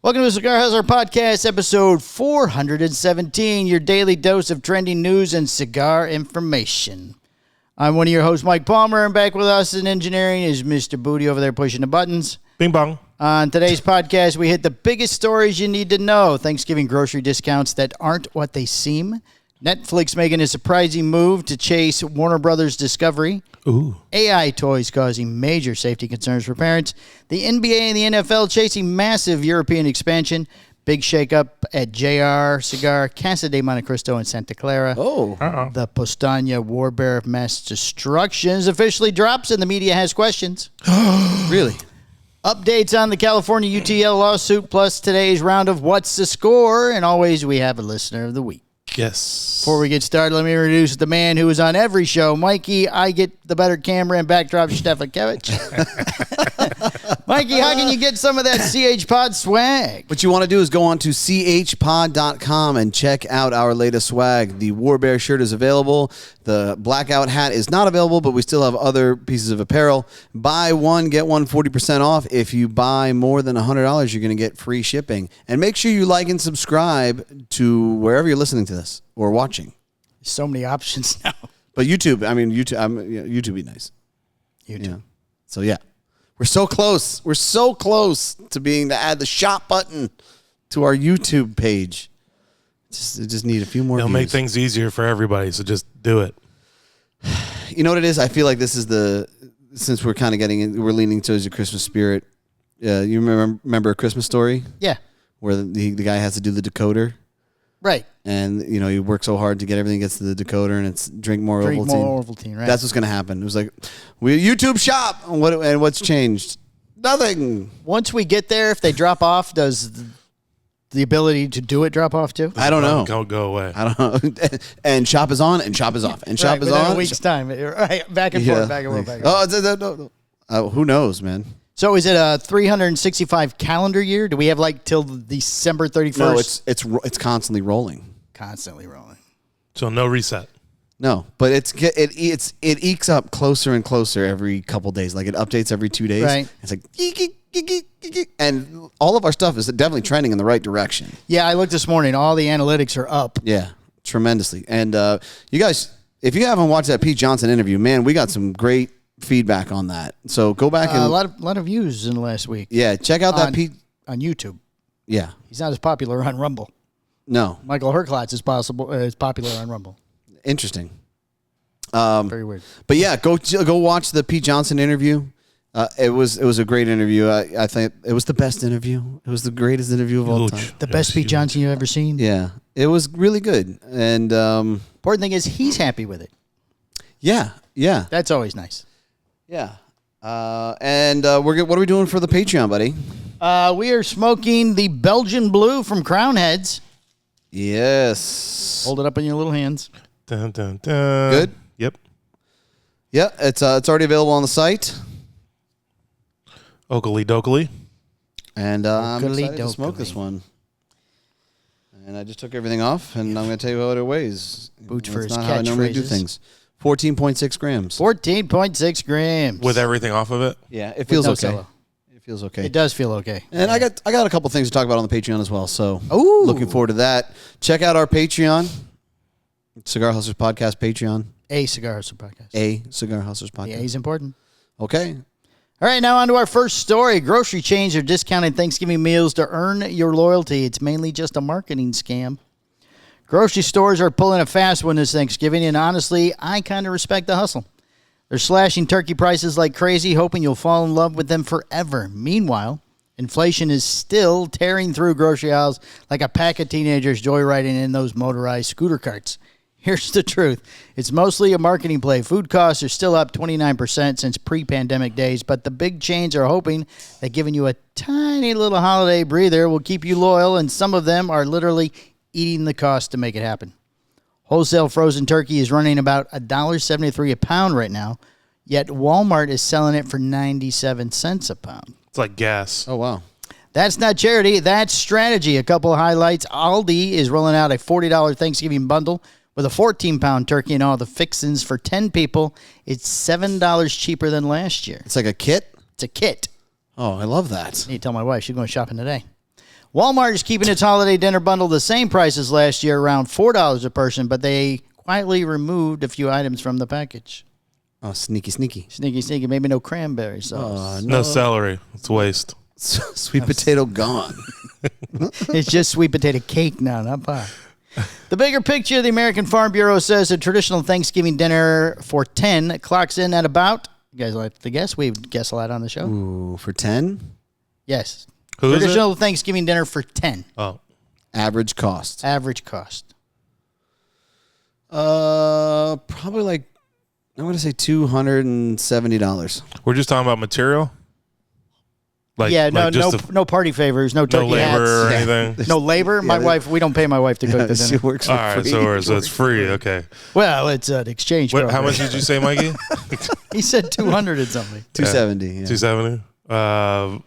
Welcome to the Cigar Hustler Podcast, episode 417, your daily dose of trending news and cigar information. I'm one of your hosts, Mike Palmer, and back with us in engineering is Mr. Booty over there pushing the buttons. Bing bong. On today's podcast, we hit the biggest stories you need to know. Thanksgiving grocery discounts that aren't what they seem. Netflix making a surprising move to chase Warner Brothers Discovery. Ooh. AI toys causing major safety concerns for parents. The NBA and the NFL chasing massive European expansion. Big shakeup at JR, Cigar, Casa de Montecristo, and Santa Clara. The Powstanie war bear of mass destruction officially drops, and the media has questions. Really? Updates on the California UTL lawsuit, plus today's round of What's the Score? And always, we have a listener of the week. Yes. Before we get started, let me introduce the man who is on every show, Mikey. I get the better camera and backdrop, Stefankevich. Mikey, how can you get some of that CH Pod swag? What you want to do is go on to chpod.com and check out our latest swag. The War Bear shirt is available. The blackout hat is not available, but we still have other pieces of apparel. Buy one, get one 40% off. If you buy more than $100, you're going to get free shipping. And make sure you like and subscribe to wherever you're listening to this or watching. So many options now. But YouTube be nice. YouTube. Yeah. So, yeah. We're so close. We're so close to being to add the shop button to our YouTube page. Just need a few more It'll views. make things easier for everybody, so just do it. You know what it is? I feel like this is since we're kind of we're leaning towards the Christmas spirit. You remember A Christmas Story? Yeah. Where the guy has to do the decoder. Right. And, he works so hard to get everything gets to the decoder, and it's drink more Ovaltine. Drink more Ovaltine, right. That's what's going to happen. It was like, we YouTube shop. And what's changed? Nothing. Once we get there, if they drop off, does the ability to do it drop off too? I don't know. Don't go away. I don't know. And shop is on, and shop is off. And shop is within on. a week's time. Right. Back and forth, back and forth, back and forth. Oh, who knows, man? So is it a 365 calendar year? Do we have till December 31st? No, it's constantly rolling. Constantly rolling. So no reset. No, but it ekes up closer and closer every couple days. Like it updates every 2 days. Right. It's like and all of our stuff is definitely trending in the right direction. Yeah, I looked this morning. All the analytics are up. Yeah, tremendously. And you guys, if you haven't watched that Pete Johnson interview, man, we got some great feedback on that. So go back and a lot of views in the last week. Yeah, check out that Pete on YouTube. Yeah, he's not as popular on Rumble. No, Michael Herklotz is popular on Rumble. Interesting. Very weird. But yeah, go watch the Pete Johnson interview. It was a great interview. I think it was the best interview. It was the greatest interview of all time. The best Pete Johnson you've ever seen. Yeah, it was really good. And important thing is he's happy with it. Yeah, that's always nice. Yeah. And what are we doing for the Patreon, buddy? We are smoking the Belgian Blue from Crown Heads. Yes. Hold it up in your little hands. Dun, dun, dun. Good? Yep. Yeah, it's already available on the site. Oakley dokley. And I'm excited to smoke this one. And I just took everything off, and I'm going to tell you what it weighs. Boots for his not how I normally do things. 14.6 grams. 14.6 grams. With everything off of it? Yeah, it feels okay. Solo. It feels okay. It does feel okay. And I got a couple things to talk about on the Patreon as well, so looking forward to that. Check out our Patreon, Cigar Hustlers Podcast Patreon. A Cigar Hustlers Podcast. A Cigar Hustlers Podcast. The A is important. Okay. All right, now on to our first story. Grocery chains are discounting Thanksgiving meals to earn your loyalty. It's mainly just a marketing scam. Grocery stores are pulling a fast one this Thanksgiving, and honestly, I kind of respect the hustle. They're slashing turkey prices like crazy, hoping you'll fall in love with them forever. Meanwhile, inflation is still tearing through grocery aisles like a pack of teenagers joyriding in those motorized scooter carts. Here's the truth. It's mostly a marketing play. Food costs are still up 29% since pre-pandemic days, but the big chains are hoping that giving you a tiny little holiday breather will keep you loyal, and some of them are literally eating the cost to make it happen. Wholesale frozen turkey is running about $1.73 a pound right now, yet Walmart is selling it for 97 cents a pound. It's like gas. Oh, wow. That's not charity. That's strategy. A couple of highlights. Aldi is rolling out a $40 Thanksgiving bundle with a 14-pound turkey and all the fixins for 10 people. It's $7 cheaper than last year. It's like a kit? It's a kit. Oh, I love that. I need to tell my wife she's going shopping today. Walmart is keeping its holiday dinner bundle the same price as last year, around $4 a person, but they quietly removed a few items from the package. Oh, sneaky. Sneaky. Maybe no cranberry sauce. No celery. It's waste. Sweet potato gone. It's just sweet potato cake now, not pie. The bigger picture, the American Farm Bureau says a traditional Thanksgiving dinner for 10 clocks in at about, you guys like to guess? We guess a lot on the show. Ooh, for 10? Yes. Who is it? Traditional Thanksgiving dinner for 10. Oh. Average cost. Average cost. Probably like, I'm going to say $270. We're just talking about material? Like, Yeah, like no party favors, no no turkey labor or hats. anything? No labor? My wife, we don't pay my wife to cook the She dinner. works for All right, free. so it's free. Okay. Well, it's an exchange What, program. how much did you say, Mikey? He said 200 and something. 270. Yeah. 270. I'll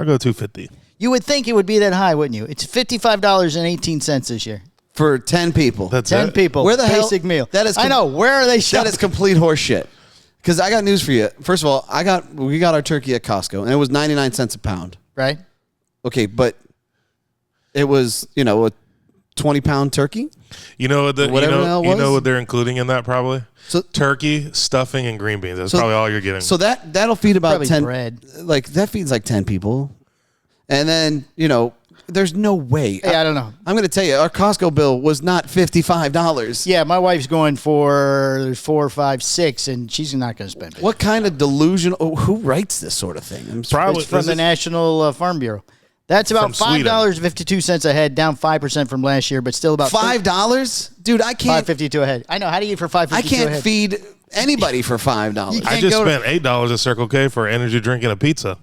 go 250. You would think it would be that high, wouldn't you? It's $55.18 this year. For 10 people. That's 10 it? people. Where the hell- Basic meal. that is I know. Where are they shopping? That is complete horse shit. Because I got news for you. First of all, we got our turkey at Costco, and it was 99 cents a pound. Right? Okay, but it was, a 20-pound turkey. You know what Whatever the hell it was? what they're including in that probably? So- Turkey, stuffing, and green beans. That's So- probably all you're getting. So that'll feed about Probably 10. bread. Like, that feeds like 10 people. And then, there's no way. Hey, I don't know. I'm going to tell you, our Costco bill was not $55. Yeah, my wife's going for 4, 5, 6, and she's not going to spend it. What kind of delusion? Oh, who writes this sort of thing? Probably It's from is the it- National Farm Bureau. That's about From Sweden. $5.52 a head, down 5% from last year, but still about $5? Dude, I can't. $5.52 a head. I know. How do you eat for $5.52 I a can't head? feed anybody for $5. You I can't just go to- spent $8 at Circle K for an energy drink and a pizza.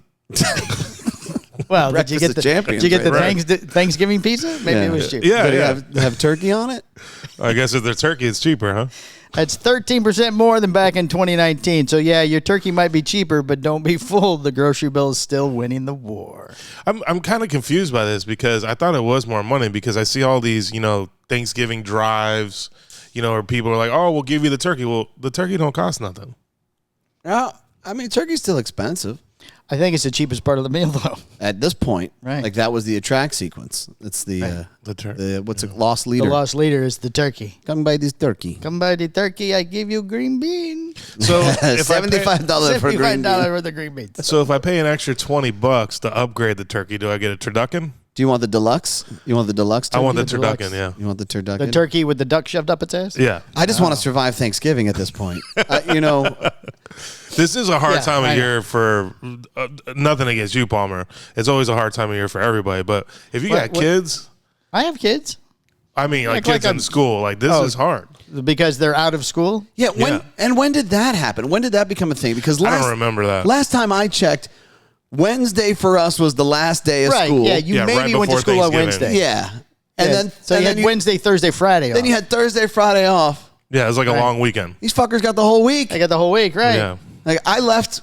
Well, did you Breakfast get of the champions, did you get the right? Thanksgiving pizza? Maybe it was cheap. Yeah, Did it yeah. have turkey on it? I guess if they're turkey, it's cheaper, huh? That's 13% more than back in 2019. So, yeah, your turkey might be cheaper, but don't be fooled. The grocery bill is still winning the war. I'm kind of confused by this because I thought it was more money because I see all these, Thanksgiving drives, where people are like, oh, we'll give you the turkey. Well, the turkey don't cost nothing. No, I mean, turkey's still expensive I think it's the cheapest part of the meal, though. at this point. Right. Like, that was the attract sequence. It's the what's it, lost The leader. lost leader is the turkey. Come by this turkey. Come by the turkey, I give you green bean. So if I pay, $75 for green $75 bean. worth of green beans. so if I pay an extra $20 to upgrade the turkey, do I get a turducken? Do you want the deluxe? You want the deluxe turkey? I want the deluxe. turducken, yeah. You want the turducken? The turkey with the duck shoved up its ass? Yeah. I just want to survive Thanksgiving at this point. This is a hard Yeah, time I of know. year for nothing against you, Palmer. It's always a hard time of year for everybody. But if you got What- kids, I have kids I mean, like Act like kids in I'm- school, like this Oh. is hard. because they're out of school. Yeah, Yeah. when did that happen? When did that become a thing? Because I don't remember that. Last time I checked, Wednesday for us was the last day of Right, school. yeah, you Yeah, maybe right went to before school on Thanksgiving. Wednesday. Yeah. And Yeah, then so and you then had Wednesday, Thursday, Friday off. then you had Thursday, Friday off. Yeah, it's like a Right. long weekend. These fuckers got the whole week. I got the whole week, right? Yeah. Like I left.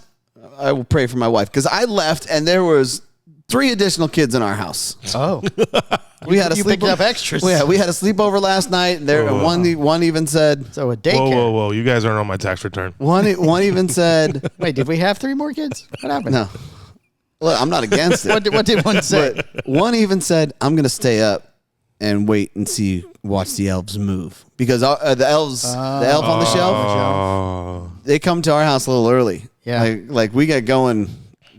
I will pray for my wife because I left and there was 3 additional kids in our house. Oh. We had a You picked sleepover. up extras. Yeah, we had a sleepover last night. And there, Oh, and one even said. So a Whoa, daycare. whoa, whoa! You guys aren't on my tax return. One even said. Wait, did we have 3 more kids? What happened? No. Look, I'm not against it. What did one say? But one even said, "I'm going to stay up and wait and watch the elves move because the elf on the shelf, Oh, they come to our house a little early. Yeah. like we get going.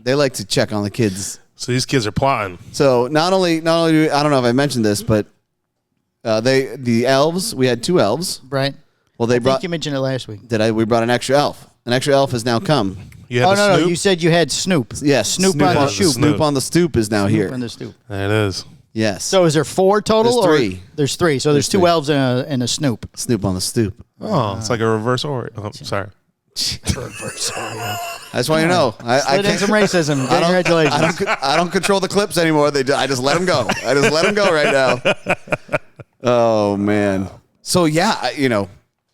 They like to check on the kids. so these kids are plotting. So not only do I don't know if I mentioned this, but the elves. We had 2 elves. Right. Well, they I brought. think you mentioned it last week. We brought an extra elf. An extra elf has now come. You had Oh, the no, Snoop? you said you had Snoop. Yes, Snoop on the shoot. Snoop on the stoop is now here. Snoop on the stoop. Oh, There it is. Yes. So is there 4 total? There's or 3. There's 3. So there's 2 3. elves and a Snoop. Snoop on the stoop. Oh, it's like a reverse Oreo. Oh, sorry. I just want you to know. I Slid in can't. some racism. I Congratulations. I don't control the clips anymore. I just let them go. I just let them go right now. Oh man. So yeah,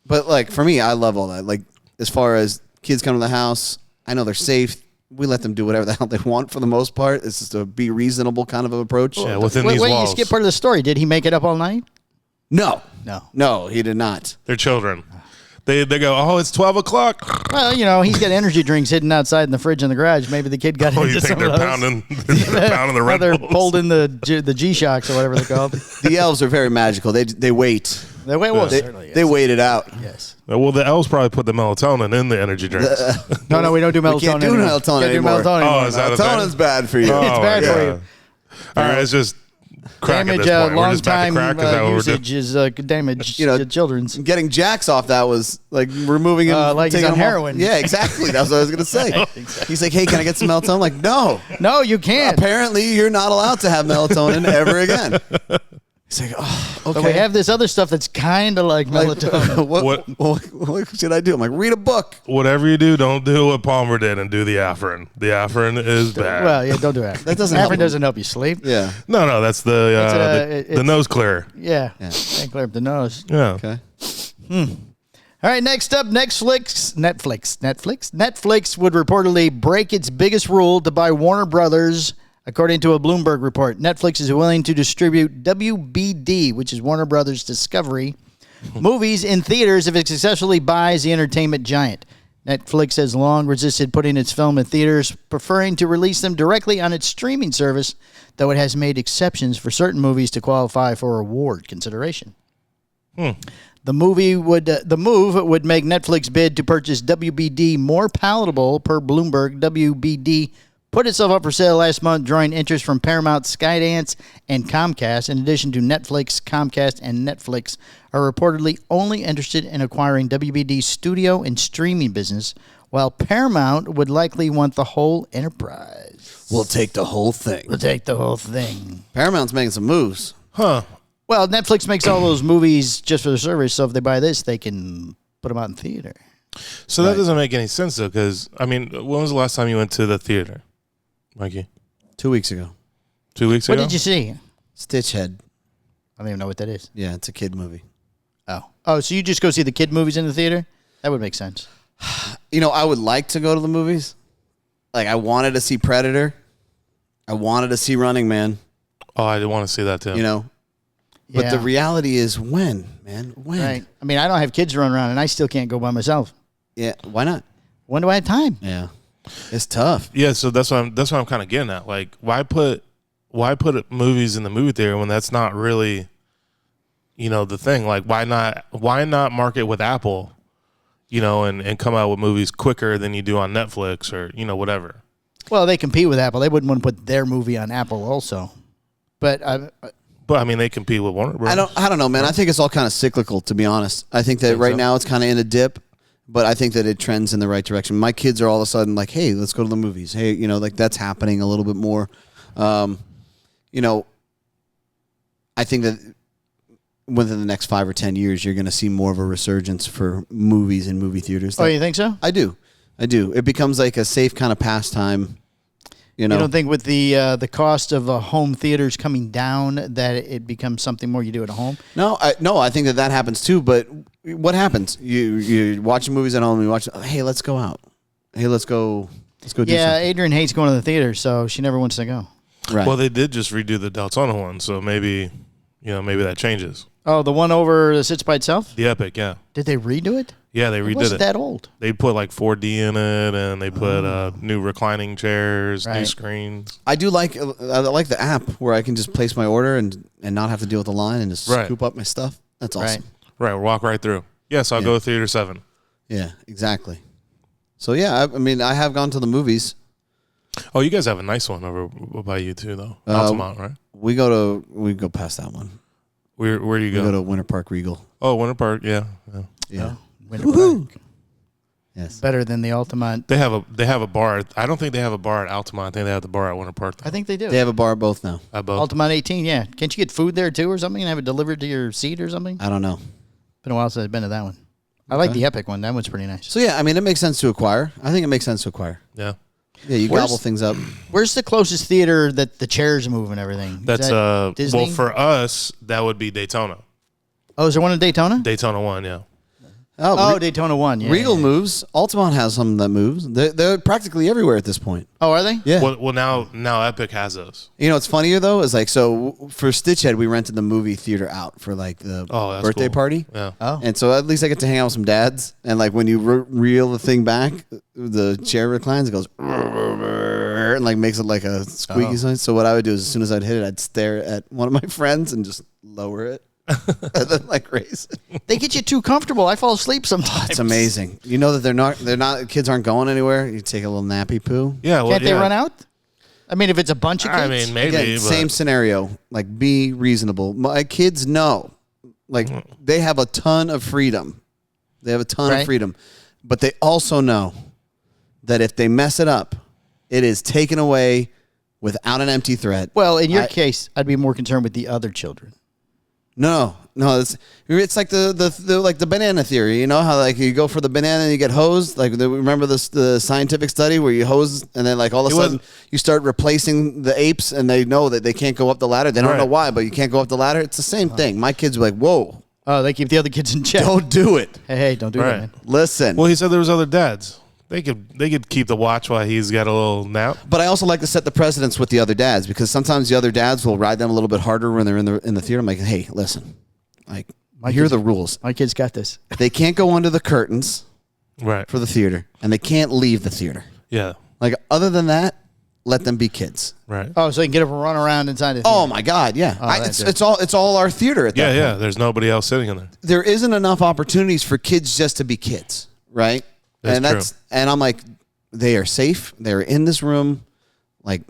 but like for me, I love all that. Like as far as kids come to the house, I know they're safe. we let them do whatever the hell they want for the most part. It's just a be reasonable kind of approach. Yeah, within Wait, these you walls. skip part of the story. Did he make it up all night? No, he did not. They're children. They go, oh, it's 12 o'clock. Well, he's got energy drinks hidden outside in the fridge in the garage. Maybe the kid got Oh, into you think some of they're those. pounding the Red They're Bulls? pulled in the G-Shocks or whatever they're called. The elves are very magical. They wait. They wait. Well, certainly, yes. They wait it out. Yes. Well, the elves probably put the melatonin in the energy drinks. No, we don't do melatonin. We can't do anymore. melatonin Can't do anymore. melatonin anymore. Oh, is that a thing? Melatonin's bad for you. Oh, It's bad my for God. you. All right, it's just crack Damage, at this point. We're long just back to time crack. Is that what we're doing? usage is damage to children's. Getting Jax off that was like removing him. Like he's taking on him off. heroin. Yeah, exactly. That's what I was going to say. He's like, hey, can I get some melatonin? I'm like, no. No, you can't. Apparently, you're not allowed to have melatonin ever again. He's like, oh, okay. But we have this other stuff that's kind of like melatonin. What should I do? I'm like, read a book. Whatever you do, don't do what Palmer did and do the Afrin. The Afrin is bad. Well, yeah, don't do that. That doesn't help. Afrin doesn't help you sleep. Yeah. No, that's the nose clear. Yeah. Can't clear up the nose. Yeah. Okay. All right, next up, Netflix would reportedly break its biggest rule to buy Warner Brothers, according to a Bloomberg report. Netflix is willing to distribute WBD, which is Warner Brothers Discovery, movies in theaters if it successfully buys the entertainment giant. Netflix has long resisted putting its film in theaters, preferring to release them directly on its streaming service, though it has made exceptions for certain movies to qualify for award consideration. The move would make Netflix bid to purchase WBD more palatable. Per Bloomberg, WBD put itself up for sale last month, drawing interest from Paramount, Skydance, and Comcast. In addition to Netflix, Comcast, and Netflix are reportedly only interested in acquiring WBD's studio and streaming business, while Paramount would likely want the whole enterprise. We'll take the whole thing. We'll take the whole thing. Paramount's making some moves. Huh. Well, Netflix makes all those movies just for the service, so if they buy this, they can put them out in theater. So that doesn't make any sense, though, because, I mean, when was the last time you went to the theater, Mikey? 2 weeks ago. 2 weeks ago? What did you see? Stitchhead. I don't even know what that is. Yeah, it's a kid movie. Oh, so you just go see the kid movies in the theater? That would make sense. I would like to go to the movies. Like, I wanted to see Predator. I wanted to see Running Man. Oh, I did want to see that, too. But Yeah. the reality is when, man? When? Right. I mean, I don't have kids running around, and I still can't go by myself. Yeah, why not? When do I have time? Yeah. It's tough. Yeah, so that's what I'm kind of getting at. Like, why put movies in the movie theater when that's not really, the thing? Like, why not market with Apple, and come out with movies quicker than you do on Netflix or whatever. Well, they compete with Apple. They wouldn't want to put their movie on Apple also. But But I mean, they compete with Warner Bros. I don't know, man. I think it's all kind of cyclical, to be honest. I think that right now it's kind of in a dip, but I think that it trends in the right direction. My kids are all of a sudden like, hey, let's go to the movies. Hey, like that's happening a little bit more. I think that within the next 5 or 10 years, you're going to see more of a resurgence for movies in movie theaters. you think so? I do. It becomes like a safe kind of pastime. You don't think with the cost of home theaters coming down that it becomes something more you do at home? No, I think that happens too. But what happens? You're watching movies at home. And you watch. Hey, let's go out. Hey, let's go do something. Yeah, Adrian hates going to the theater, so she never wants to go. Right. Well, they did just redo the Deltona one, so maybe that changes. Oh, the one over that sits by itself? The Epic, yeah. Did they redo it? Yeah, they It redid wasn't it. that old. They put like 4D in it, and they put new reclining chairs, new Right. screens. I like the app where I can just place my order and not have to deal with the line and just Right. scoop up my stuff. That's awesome. Right. Right, walk right through. Yes, I'll go to Theater 7. Yeah, exactly. So yeah, I mean, I have gone to the movies. Oh, you guys have a nice one over by you too, though. Altamont, right? We go past that one. Where do you We go? go to Winter Park Regal. Oh, Winter Park, yeah. Yeah. Winter Park. Yes. Better than the Altamont. They have a bar. I don't think they have a bar at Altamont. I think they have the bar at Winter Park. Though. I think they do. They have a bar both now. At both. Altamont 18, yeah. Can't you get food there too or something and have it delivered to your seat or something? I don't know. Been a while since I've been to that one. I like the Epic one. That one's pretty nice. So yeah, I mean, it makes sense to acquire. I think it makes sense to acquire. Yeah. Yeah, you Where's- gobble things up. Where's the closest theater that the chairs move and everything? Is That's that Disney? well for us that would be Daytona. Oh, is there one in Daytona? Daytona 1, yeah. Oh, Daytona 1. Yeah, Regal yeah. moves. Altamont has some that moves. They're practically everywhere at this point. Oh, are they? Yeah. Well, now Epic has those. You know what's funnier though is like, so for Stitchhead we rented the movie theater out for like the That's birthday cool. party. Yeah. Oh. And so at least I get to hang out with some dads. And like when you reel the thing back, the chair reclines, it goes and like makes it like a squeaky sound. So what I would do is as soon as I'd hit it, I'd stare at one of my friends and just lower it. And then like raise it. They get you too comfortable. I fall asleep sometimes. It's amazing. You know that they're not kids aren't going anywhere. You take a little nappy poo. Yeah. Well, Can't they yeah. run out? I mean, if it's a bunch of kids. I mean, maybe. Again, but same scenario. Like, be reasonable. My kids know, like, they have a ton of freedom. They have a ton of freedom, but they also know that if they mess it up, it is taken away without an empty threat. Well, in your case, I'd be more concerned with the other children. No, it's like the banana theory. You know how like you go for the banana and you get hosed. Like remember the scientific study where you hose and then like all of a sudden you start replacing the apes and they know that they can't go up the ladder. They don't know why, but you can't go up the ladder. It's the same thing. My kids were like, "Whoa, Oh, they keep the other kids in check. don't do it." Hey, don't do that, man. Listen. Well, he said there was other dads. They could keep the watch while he's got a little nap. But I also like to set the precedence with the other dads because sometimes the other dads will ride them a little bit harder when they're in the theater. I'm like, hey, listen, like here are the rules. My kids got this. They can't go under the curtains Right. for the theater, and they can't leave the theater. Yeah. Like other than that, let them be kids. Right. Oh, so you can get up and run around inside the Oh my God, yeah. that's good. It's all our theater at that point. Yeah. There's nobody else sitting in there. There isn't enough opportunities for kids just to be kids, right? That's true. And I'm like, they are safe. They're in this room. Like,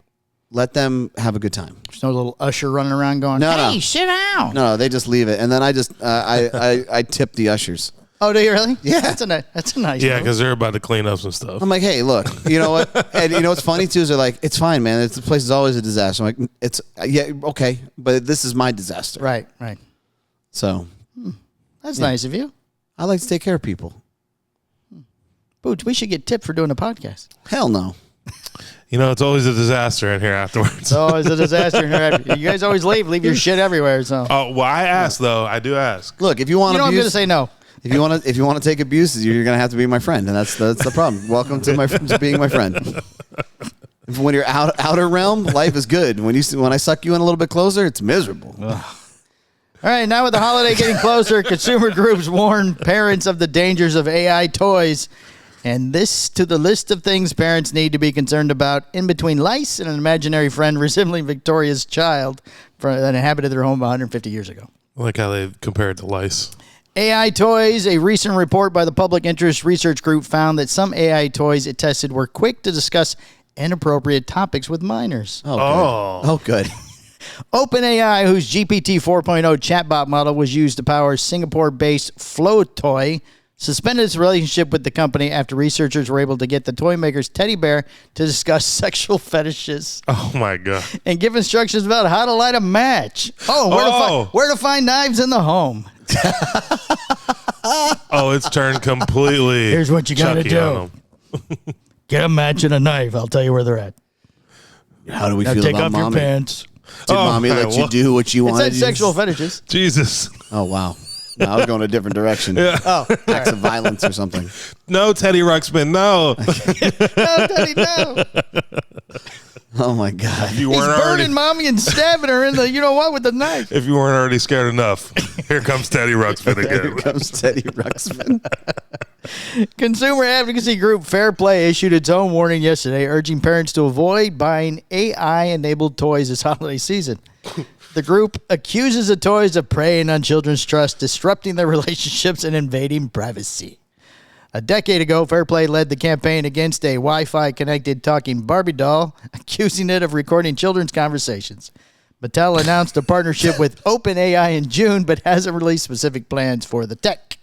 let them have a good time. There's no little usher running around going, hey, sit down. No, they just leave it, and then I just I tip the ushers. Oh, do you really? Yeah. That's a nice Yeah, move. because they're about to clean up some stuff. I'm like, hey, look, you know what? And you know what's funny too is they're like, it's fine, man. The place is always a disaster. I'm like, it's okay, but this is my disaster. Right. So That's nice of you. I like to take care of people. Boots, we should get tipped for doing a podcast. Hell no. You know, it's always a disaster in here afterwards. It's always a disaster. You guys always leave your shit everywhere. So Oh, well, I ask though. I do ask. Look, if you want you know I'm abuse, going to say no. if you want to take abuse, you're gonna have to be my friend, and that's the problem. Welcome to being my friend. When you're outer realm, life is good. When I suck you in a little bit closer, it's miserable. All right, now with the holiday getting closer, consumer groups warn parents of the dangers of AI toys. And this to the list of things parents need to be concerned about in between lice and an imaginary friend resembling Victoria's child that inhabited their home 150 years ago. I like how they compare it to lice. AI toys. A recent report by the Public Interest Research Group found that some AI toys it tested were quick to discuss inappropriate topics with minors. Oh, good. OpenAI, whose GPT 4.0 chatbot model was used to power Singapore-based Flow Toy, suspended its relationship with the company after researchers were able to get the toy maker's teddy bear to discuss sexual fetishes Oh my god. and give instructions about how to light a match. Where to find knives in the home. Oh, it's turned completely. Here's what you gotta Chucky do. on them. Get a match and a knife. I'll tell you where they're at. How do we Now feel take about off mommy? your pants. Did Oh, mommy let you do what you It wanted? said sexual fetishes. Jesus. Oh wow. No, I was going a different direction. Oh, Acts of violence or something. No, Teddy Ruxpin. No. no, Teddy, no. Oh my God. If you He's weren't already, burning mommy and stabbing her in the, you know what, with the knife. if you weren't already scared enough, here comes Teddy Ruxpin Here again. comes Teddy Ruxpin. Consumer advocacy group Fair Play issued its own warning yesterday, urging parents to avoid buying AI-enabled toys this holiday season. The group accuses the toys of preying on children's trust, disrupting their relationships, and invading privacy. A decade ago, Fair Play led the campaign against a Wi-Fi connected talking Barbie doll, accusing it of recording children's conversations. Mattel announced a partnership with OpenAI in June, but hasn't released specific plans for the tech.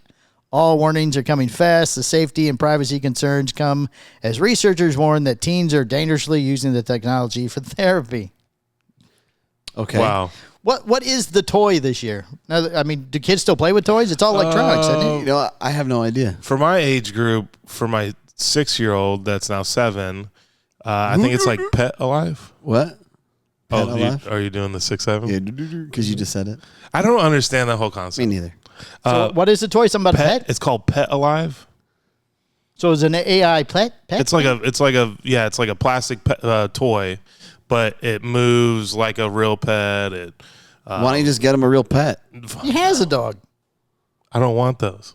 All warnings are coming fast. The safety and privacy concerns come as researchers warn that teens are dangerously using the technology for therapy. Okay. Wow. What is the toy this year? Now, I mean, do kids still play with toys? It's all electronics, isn't it? You know, I have no idea. For my age group, for my 6-year-old that's now 7, I think it's like Pet Alive. What? Pet Oh, Alive? are you doing the 6-7? Yeah, because you just said it. I don't understand that whole concept. Me neither. So what is the toy? Something about a pet? It's called Pet Alive. So it's an AI pet? It's like a plastic toy, but it moves like a real pet. Why don't you just get him a real pet? He has a dog. I don't want those.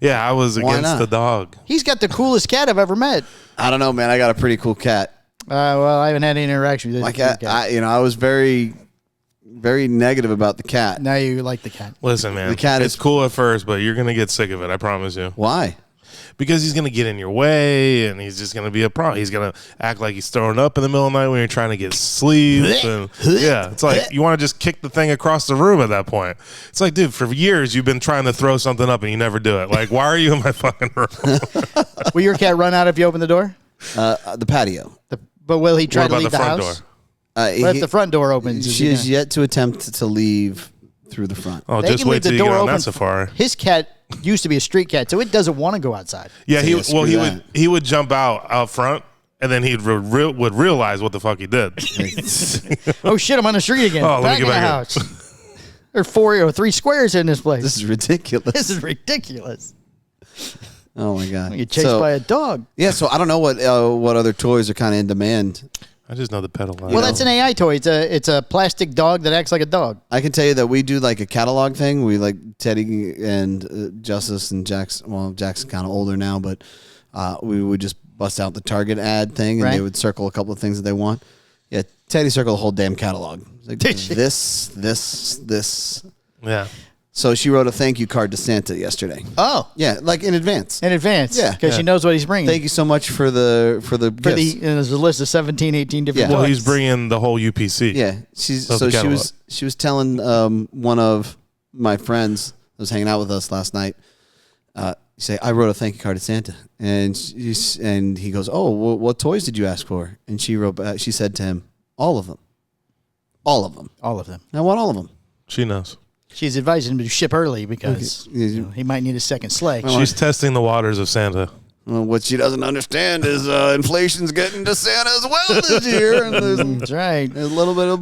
Yeah, I was against the dog. He's got the coolest cat I've ever met. I don't know, man. I got a pretty cool cat. Well, I haven't had any interaction with this My cat, I was very, very negative about the cat. Now you like the cat. Listen, man, The cat it's is- cool at first, but you're gonna get sick of it. I promise you. Why? Because he's gonna get in your way, and he's just gonna be a problem. He's gonna act like he's throwing up in the middle of the night when you're trying to get sleep. And, yeah, it's like you want to just kick the thing across the room at that point. It's like, dude, for years you've been trying to throw something up and you never do it. Like, why are you in my fucking room? Will your cat run out if you open the door? The patio. But will he try What to about leave the the front house? door? What if the front door opens? She is yet to attempt to leave through the front. Oh, They just can wait leave the till you get door on open. that safari. His cat used to be a street cat, so it doesn't want to go outside. Yeah, So yeah, screw that. he would jump out front, and then he would realize what the fuck he did. Oh shit! I'm on the street again. Oh, let me Back get in the back house. There are 4 or 3 squares in this place. This is ridiculous. This is ridiculous. Oh my god. You get chased by a dog. Yeah, so I don't know what other toys are kind of in demand. I just know the Pet Alive. Well, that's an AI toy. It's a plastic dog that acts like a dog. I can tell you that we do like a catalog thing. We like Teddy and Justice and Jack's. Well, Jack's kind of older now, but we would just bust out the Target ad thing, and Right. they would circle a couple of things that they want. Yeah, Teddy circled the whole damn catalog. It's like, Did she? this. Yeah. So she wrote a thank you card to Santa yesterday. Oh, Yeah, like in advance. in advance. Yeah. because she knows what he's bringing. Thank you so much for the For gifts. and there's a list of 17, 18 different. Yeah. Well, toys. he's bringing the whole UPC. Yeah, Of the catalog. she was telling one of my friends that was hanging out with us last night. Say, I wrote a thank you card to Santa, and he goes, "Oh, what toys did you ask for?" And she wrote back, she said to him, "All of them, all of them. all of them. I want all of them." She knows. She's advising him to ship early because Okay. he might need a second sleigh. She's testing the waters of Santa. Well, what she doesn't understand is inflation's getting to Santa as well this year, and That's right. there's a little bit of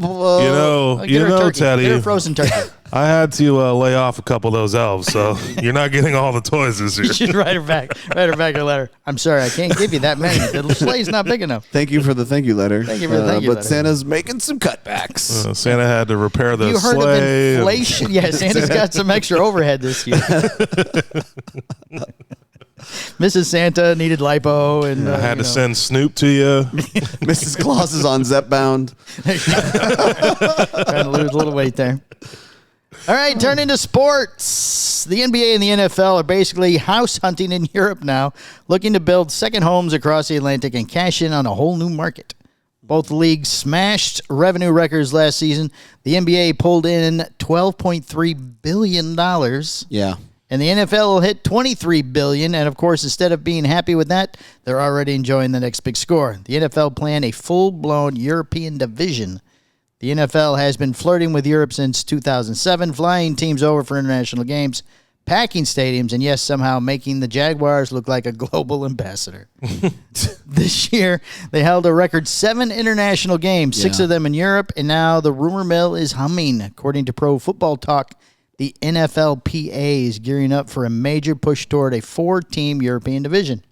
Get her turkey. Teddy, Get her frozen turkey. I had to lay off a couple of those elves, so you're not getting all the toys this year. She'd write her back a letter. I'm sorry, I can't give you that many. The sleigh's not big enough. Thank you for the thank you letter. Thank you for the thank you but letter. Santa's making some cutbacks. Santa had to repair the You heard sleigh. of inflation? Yeah, Santa's got some extra overhead this year. Mrs. Santa needed lipo, and I had to send Snoop to you. Mrs. Claus is on Zep bound. trying to lose a little weight there. All right, turn into sports. The NBA and the NFL are basically house hunting in Europe now, looking to build second homes across the Atlantic and cash in on a whole new market. Both leagues smashed revenue records last season. The NBA pulled in $12.3 billion. Yeah. And the NFL will hit $23 billion. And, of course, instead of being happy with that, they're already enjoying the next big score. The NFL planned a full-blown European division. The NFL has been flirting with Europe since 2007, flying teams over for international games, packing stadiums, and, yes, somehow making the Jaguars look like a global ambassador. This year, they held a record 7 international games, 6 Yeah. of them in Europe, and now the rumor mill is humming. According to Pro Football Talk, the NFLPA is gearing up for a major push toward a 4-team European division.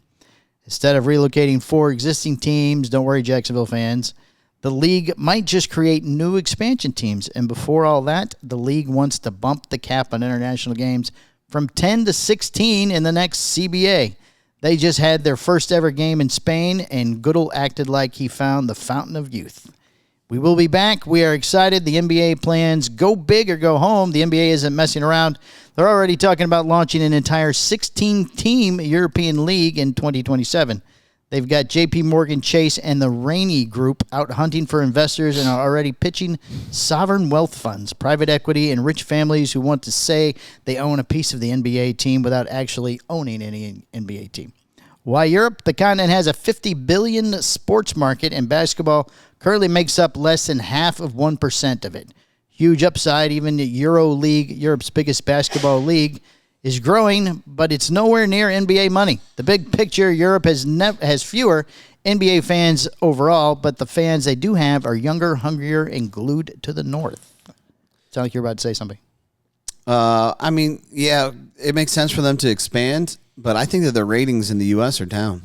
Instead of relocating 4 existing teams, don't worry, Jacksonville fans, the league might just create new expansion teams. And before all that, the league wants to bump the cap on international games from 10 to 16 in the next CBA. They just had their first ever game in Spain, and Goodell acted like he found the fountain of youth. We will be back. We are excited. The NBA plans go big or go home. The NBA isn't messing around. They're already talking about launching an entire 16-team European league in 2027. They've got JP Morgan Chase and the Rainey Group out hunting for investors and are already pitching sovereign wealth funds, private equity, and rich families who want to say they own a piece of the NBA team without actually owning any NBA team. Why Europe? The continent has a $50 billion sports market, and basketball currently makes up less than half of 1% of it. Huge upside. Even the Euro League, Europe's biggest basketball league, is growing, but it's nowhere near NBA money. The big picture, Europe has fewer NBA fans overall, but the fans they do have are younger, hungrier, and glued to the north. Sound like you're about to say something. I mean, yeah, it makes sense for them to expand, but I think that the ratings in the U.S. are down.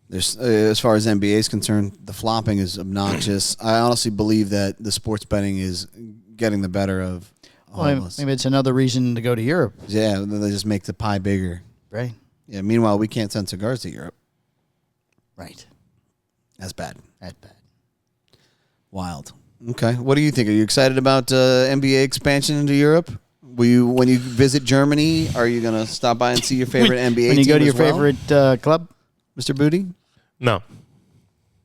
There's, as far as NBA is concerned, the flopping is obnoxious. I honestly believe that the sports betting is getting the better of all of us. Maybe it's another reason to go to Europe. Yeah, they just make the pie bigger. Right. Yeah. Meanwhile, we can't send cigars to Europe. Right. That's bad. That's bad. Wild. Okay. What do you think? Are you excited about NBA expansion into Europe? When you visit Germany, are you going to stop by and see your favorite NBA team when you go to as your well? favorite club? Mr. Booty? No.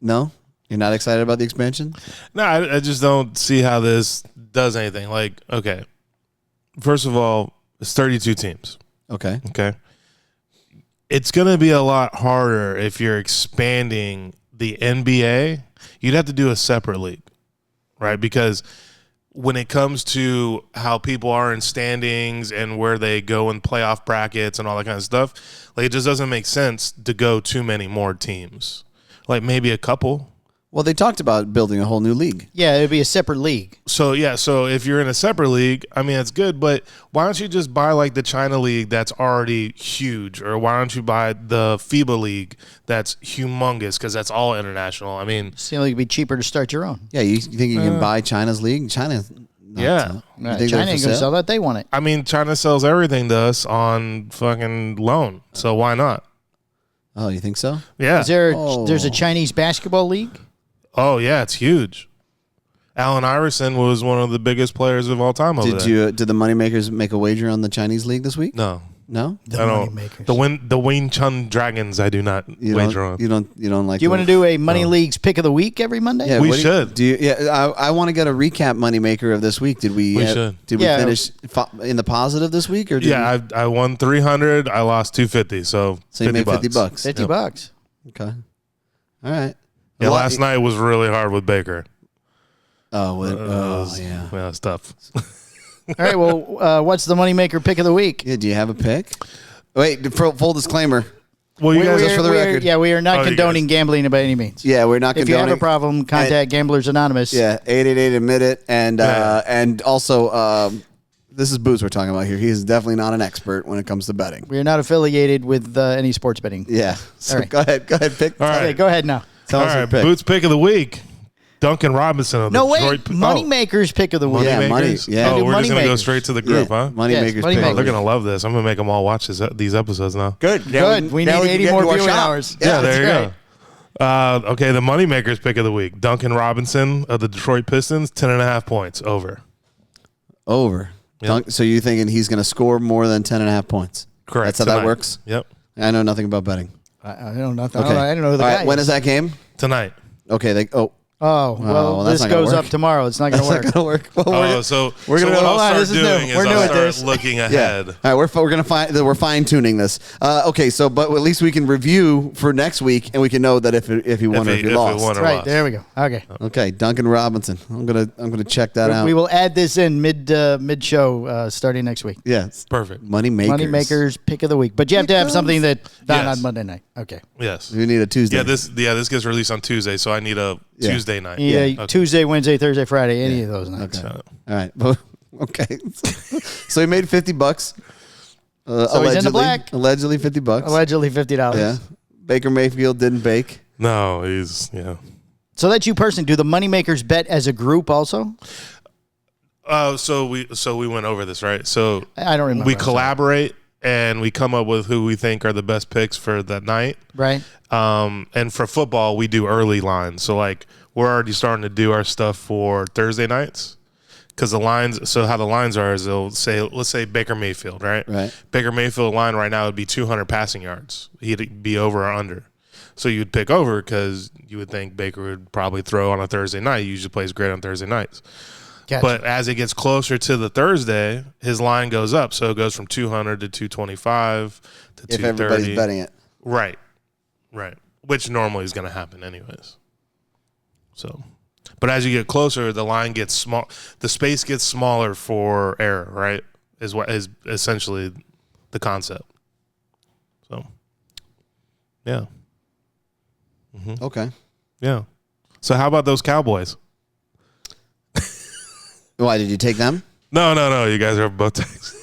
No? You're not excited about the expansion? No, I just don't see how this does anything. Like, okay, first of all, it's 32 teams. Okay. Okay. It's going to be a lot harder if you're expanding the NBA. You'd have to do a separate league, right? Because when it comes to how people are in standings and where they go in playoff brackets and all that kind of stuff, like it just doesn't make sense to go too many more teams. Like maybe a couple. Well, they talked about building a whole new league. Yeah, it'd be a separate league. So, yeah, so if you're in a separate league, I mean, it's good, but why don't you just buy like the China league that's already huge? Or why don't you buy the FIBA league that's humongous because that's all international? I mean, Seems like it'd be cheaper to start your own. Yeah, you think you can buy China's league? China's not Yeah. you Right. think China they're ain't for going to sale? sell that. They want it. I mean, China sells everything to us on fucking loan. So why not? Oh, you think so? Yeah. There's a Chinese basketball league? Oh, yeah, it's huge. Allen Iverson was one of the biggest players of all time over there. Did the moneymakers make a wager on the Chinese league this week? No. No? The I don't. moneymakers. The Wing Chun Dragons, I do not wager on. You don't like. Do you want to do a Money League's pick of the week every Monday? Yeah, We what do you- should. Do you, yeah, I want to get a recap moneymaker of this week. Did we? We should. Did we Yeah. finish in the positive this week, or did Yeah, I won 300. I lost 250. So so you made $50. $50. Okay. All right. Yeah, Well, last night was really hard with Baker. Oh, yeah. Yeah, it's tough. All right, well, what's the moneymaker pick of the week? Yeah. Do you have a pick? Wait, full disclaimer. Well, you guys, just for the record. Yeah, we are not Oh, you condoning gambling by any means. Yeah, we're not If you condoning. have a problem, contact Gamblers Anonymous. Yeah, 888 admit it, and Yeah. and also this is Boots we're talking about here. He is definitely not an expert when it comes to betting. We are not affiliated with any sports betting. Yeah. So All right. go ahead, pick. All right. Okay, go ahead now. Tell all us your right, pick. Boots pick of the week. Duncan Robinson of No, Detroit. wait. Moneymaker's pick of the week. Yeah, money. Moneymakers? Yeah. Oh, Do we're just gonna go Moneymakers. straight to the group, huh? Moneymakers. Yes, pick. Moneymakers. Oh, they're gonna love this. I'm gonna make them all watch these episodes now. Good. Good. We need 80 more viewing hours. Yeah, that's there you right. go. Okay, the Moneymakers pick of the week. Duncan Robinson of the Detroit Pistons, 10.5 points over. Over. Yep. So you thinking he's going to score more than 10.5 points? Correct. That's how tonight. that works? Yep. I know nothing about betting. I don't know nothing. Okay. I don't know who the All guy right, when is. is that game? Tonight. Okay. Oh, well, that's this not gonna goes work. up tomorrow. It's not going to That's work. not going to work. Well, We're gonna- what hold on, I'll this start is new. doing is We're new I'll at start this. looking Yeah. ahead. All right, we're fine tuning this. Okay, so but at least we can review for next week, and we can know that if he won or if he lost. won or Right, lost. there we go. Okay. Okay, Duncan Robinson. I'm gonna check that out. We will add this in mid show starting next week. Yes, Perfect. Moneymakers. Moneymakers pick of the week. But you have to have something that not Yes. on Monday night. Okay. Yes. We need a Tuesday. Yeah, this gets released on Tuesday, so I need a Yeah. Tuesday night. Yeah, Okay. Tuesday, Wednesday, Thursday, Friday, any of those nights. Okay. All right. Okay. So he made $50. So he's in the black. Allegedly $50. Allegedly $50. Yeah. Baker Mayfield didn't bake. No, he's So that's you personally. Do the moneymakers bet as a group also? So we went over this, right? So I don't remember. we I'm sorry. collaborate and we come up with who we think are the best picks for that night. Right. And for football, we do early lines. So like we're already starting to do our stuff for Thursday nights. Because the lines, so how the lines are is they'll say, let's say Baker Mayfield, right? Right. Baker Mayfield line right now would be 200 passing yards. He'd be over or under. So you'd pick over because you would think Baker would probably throw on a Thursday night. He usually plays great on Thursday nights. Gotcha. But as it gets closer to the Thursday, his line goes up. So it goes from 200 to 225 to If 230. everybody's betting it. Right. Which normally is going to happen anyways. So, but as you get closer, the line gets small. The space gets smaller for error, right? Is what is essentially the concept. So, yeah. Okay. Yeah. So how about those Cowboys? Why did you take them? No. You guys are both texting.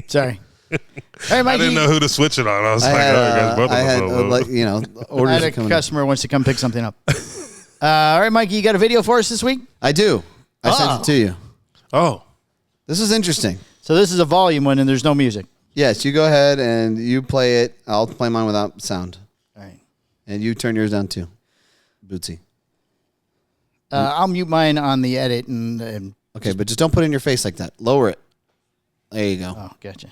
Sorry. Hey, Mikey. I didn't know who to switch it on. I was I like, had, you guys both I had I orders had a coming. customer who wants to come pick something up. All right, Mikey, you got a video for us this week? I do. I sent it to you. Oh. This is interesting. So this is a volume one, and there's no music. Yes, you go ahead and you play it. I'll play mine without sound. All right. And you turn yours down too, Bootsy. I'll mute mine on the edit. And Okay, but just don't put it in your face like that. Lower it. There you go. Oh, gotcha.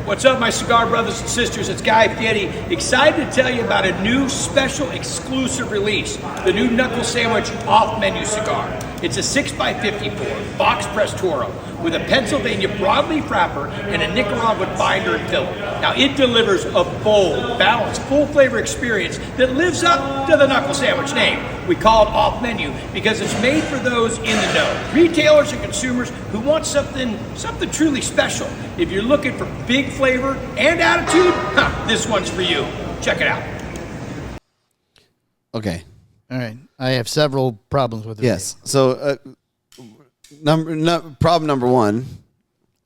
What's up, my cigar brothers and sisters? It's Guy Fieri. Excited to tell you about a new special exclusive release, the new Knuckle Sandwich off-menu cigar. It's a 6x54 box press Toro with a Pennsylvania broadleaf wrapper and a Nicaraguan binder and filler. Now, it delivers a bold, balanced, full-flavor experience that lives up to the Knuckle Sandwich name. We call it off-menu because it's made for those in the know, retailers and consumers who want something truly special. If you're looking for big flavor and attitude, this one's for you. Check it out. Okay. All right. I have several problems with it. Yes. So, problem number one.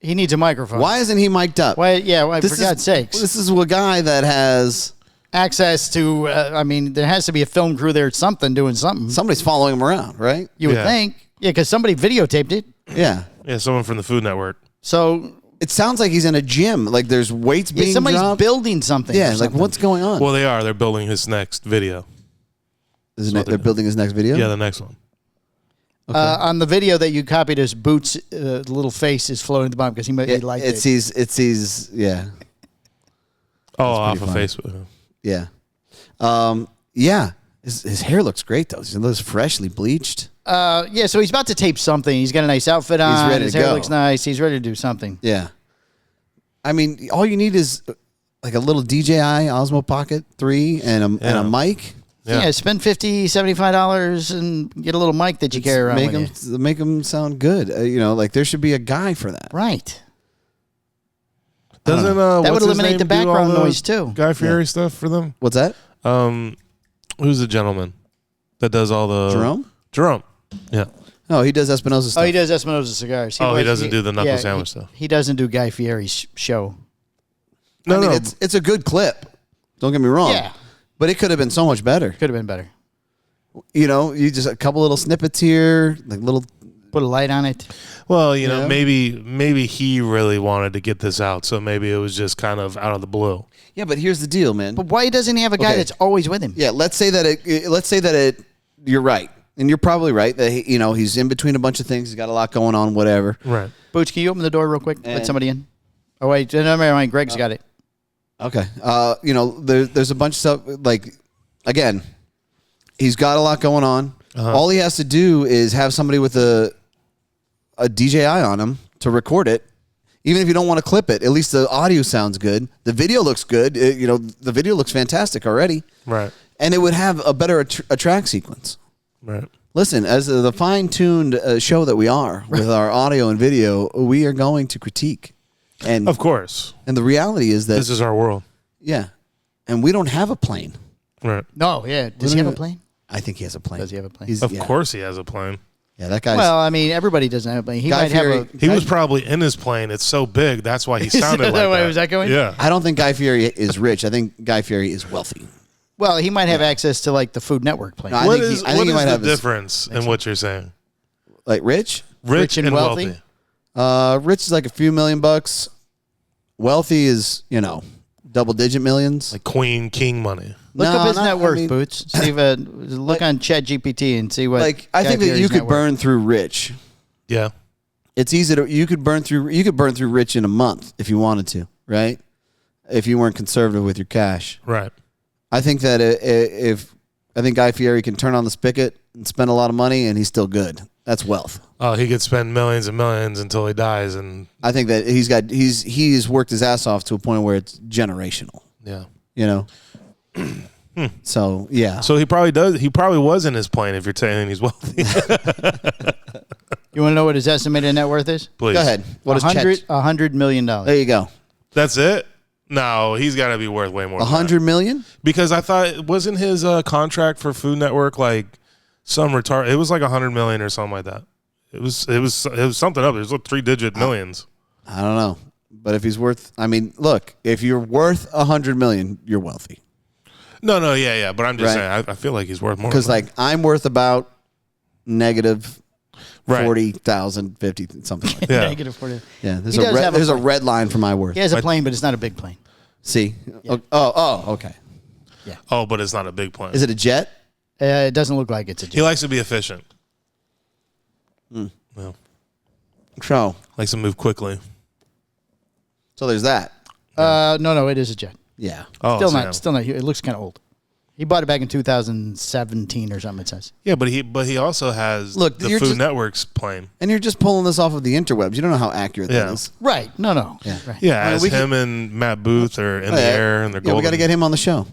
He needs a microphone. Why isn't he mic'd up? Why? Yeah, why, for God's sakes. This is a guy that has Access to, there has to be a film crew there, something doing something. somebody's following him around, right? You would Yeah. think. Yeah, because somebody videotaped it. Yeah. Yeah, someone from the Food Network. So It sounds like he's in a gym. Like there's weights being somebody's dropped. building something. Yeah. or Like something. what's going on? Well, they are. They're building his next video. They're building his next video. Yeah, the next one. On the video that you copied, his Boots' little face is floating at the bottom because he liked it. It sees. Yeah. Oh, off of funny. Facebook. Yeah. Yeah. His hair looks great though. He looks freshly bleached. Yeah, so he's about to tape something. He's got a nice outfit on. ready His to hair go. looks nice. He's ready to do something. Yeah. I mean, all you need is like a little DJI Osmo Pocket 3 and a mic. Yeah, spend $50, $75 and get a little mic that you carry around with you. Make them sound good. Like there should be a guy for that. Right. Doesn't That what's would his eliminate name the do all background the noise, too. Guy Fieri stuff for them. What's that? Who's the gentleman that does all the Jerome? Yeah. No, he does Espinosa stuff. Oh, he does Espinosa cigars. He doesn't do the knuckle sandwich stuff. He doesn't do Guy Fieri's show. I mean, it's a good clip. Don't get me wrong. Yeah. But it could have been so much better. Could have been better. You just a couple little snippets here, like little. Put a light on it. Well, Yeah. maybe he really wanted to get this out, so maybe it was just kind of out of the blue. Yeah, but here's the deal, man. But why doesn't he have a guy Okay. that's always with him? Yeah, let's say that you're right. And you're probably right that he's in between a bunch of things. He's got a lot going on, whatever. Right. Boots, can you open the door real quick? Let And- somebody in. Oh, wait. Never mind. Greg's got it. Okay. There's a bunch of stuff. Like, again, he's got a lot going on. All he has to do is have somebody with a DJI on him to record it. Even if you don't want to clip it, at least the audio sounds good. The video looks good. The video looks fantastic already. Right. And it would have a better a track sequence. Right. Listen, as the fine-tuned show that we are with our audio and video, we are going to critique. And Of course. and the reality is that This is our world. yeah, and we don't have a plane. Right. No, yeah. Does he have a plane? I think he has a plane. Does he have a plane? Of course he has a plane. Yeah, that guy's. Well, everybody doesn't have a plane. He Guy might Fieri- have a. He was probably in his plane. It's so big. That's why he sounded that like way? that. Was that going? Yeah. I don't think Guy Fieri is rich. I think Guy Fieri is wealthy. Well, he might have access to like the Food Network plane. No, I What think is he might the have his- difference in what you're saying? Like rich? Rich and wealthy. Rich is like a few $1,000,000. Wealthy is double-digit millions. Like Queen King money. Look No, up his not- net worth, I mean- Boots. See if, look on ChatGPT and see what. I Guy think that Fieri's you net could worth. burn through rich. Yeah. It's easy to you could burn through rich in a month if you wanted to, right? If you weren't conservative with your cash. Right. I think that I think Guy Fieri can turn on the spigot and spend a lot of money and he's still good. That's wealth. Oh, he could spend millions and millions until he dies, and I think that he's worked his ass off to a point where it's generational. yeah. So yeah. So he probably does. He probably was in his plane. If you're saying he's wealthy, You want to know what his estimated net worth is? please Go ahead. What is $100 million. There you go. That's it. No, he's got to be worth way more. than that. 100 million? Because I thought wasn't his contract for Food Network like some retard? It was like 100 million or something like that. It was something up. It was like 3-digit millions. I don't know. But if he's worth, I mean, look, if you're worth $100 million, you're wealthy. No, yeah. But I'm just Right. saying, I feel like he's worth more. Because, than like, I'm worth about negative Right. 40,000, 50, something like that. Yeah. Negative 40. Yeah, there's He does have a plane. red line for my worth. He has a plane, but it's not a big plane. See? Yeah. Oh, okay. Oh, but it's not a big plane. Is it a jet? It doesn't look like it's a He jet. likes to be efficient. Hmm. Well, So likes to move quickly. there's that. No, it is a jet. Yeah. Oh, Still so not. Still not. It looks kind of old. He bought it back in 2017 or something. It says. Yeah, but he also has Look, the you're Food just- Network's plane. And you're just pulling this off of the interwebs. You don't know how accurate that Yeah. is. Right. No. Yeah. Right. Yeah, I mean, as we him and Matt Booth are in the air and they're Yeah, golden. we got to get him on the show.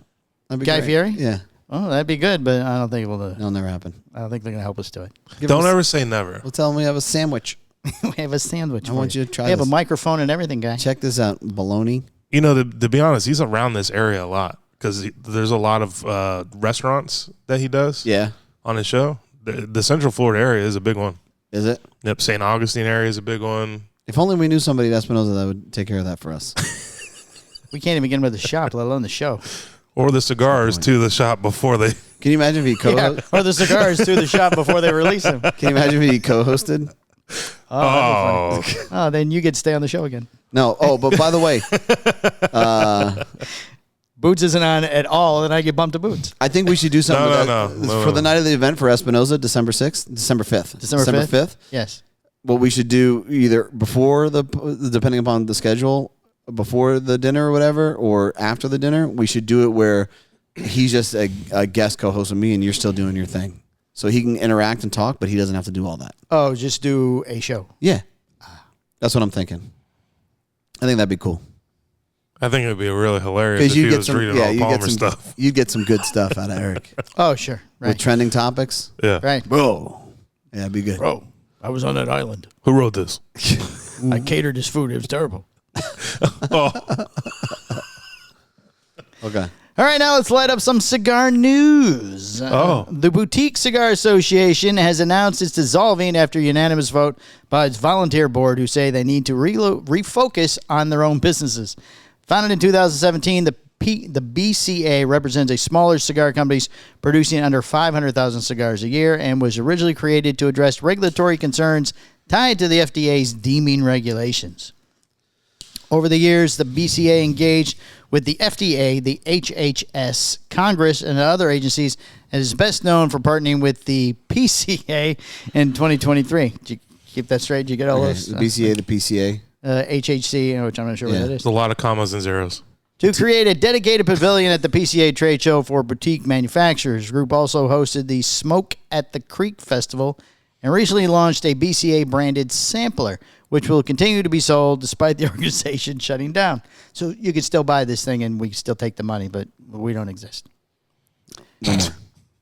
That'd be Guy great. Fieri? Yeah. Oh, that'd be good, but I don't think we'll. It'll never happen. I don't think they're gonna help us do it. Don't ever say never. We'll tell him we have a sandwich. We have a sandwich. I want you to try We have a this. microphone and everything, guy. Check this out. Bologna. You know, to be honest, he's around this area a lot because there's a lot of restaurants that he does Yeah. on his show. The Central Florida area is a big one. Is it? Yep, St. Augustine area is a big one. If only we knew somebody at Espinosa that would take care of that for us. We can't even get him to the shop, let alone the show. Or the cigars to the shop before they. Can you imagine if he Yeah, or the cigars to the shop before they release them. Can you imagine if he co-hosted? Oh, that'd be funny. Oh, then you get to stay on the show again. No. Oh, but by the way, Boots isn't on at all, and I get bumped to Boots. I think we should do something No, with no, that. no. For the night of the event for Espinosa, December 6th, December 5th. December 5th. Yes. What we should do either before depending upon the schedule, before the dinner or whatever, or after the dinner, we should do it where he's just a guest co-host with me and you're still doing your thing. So he can interact and talk, but he doesn't have to do all that. Oh, just do a show. Yeah. That's what I'm thinking. I think that'd be cool. I think it would be really hilarious if Because you he get was some, reading yeah, all you get Palmer some, stuff. you get some good stuff out of Eric Oh, sure. with Right. trending topics. Yeah. Right. Whoa, yeah, that'd be good. Bro, I was on that island. Who wrote this? I catered his food. It was terrible. Oh, Okay. All right, now let's light up some cigar news. The Boutique Cigar Association has announced it's dissolving after a unanimous vote by its volunteer board, who say they need to refocus on their own businesses. Founded in 2017, the BCA represents a smaller cigar companies producing under 500,000 cigars a year and was originally created to address regulatory concerns tied to the FDA's deeming regulations. Over the years, the BCA engaged with the FDA, the HHS, Congress, and other agencies, and is best known for partnering with the PCA in 2023. Did you keep that straight? Did you get all those? The BCA, the PCA. HHC, which I'm not sure what that is. there's a lot of commas and zeros. To create a dedicated pavilion at the PCA trade show for boutique manufacturers. The group also hosted the Smoke at the Creek Festival and recently launched a BCA-branded sampler, which will continue to be sold despite the organization shutting down. So you can still buy this thing and we can still take the money, but we don't exist. No more.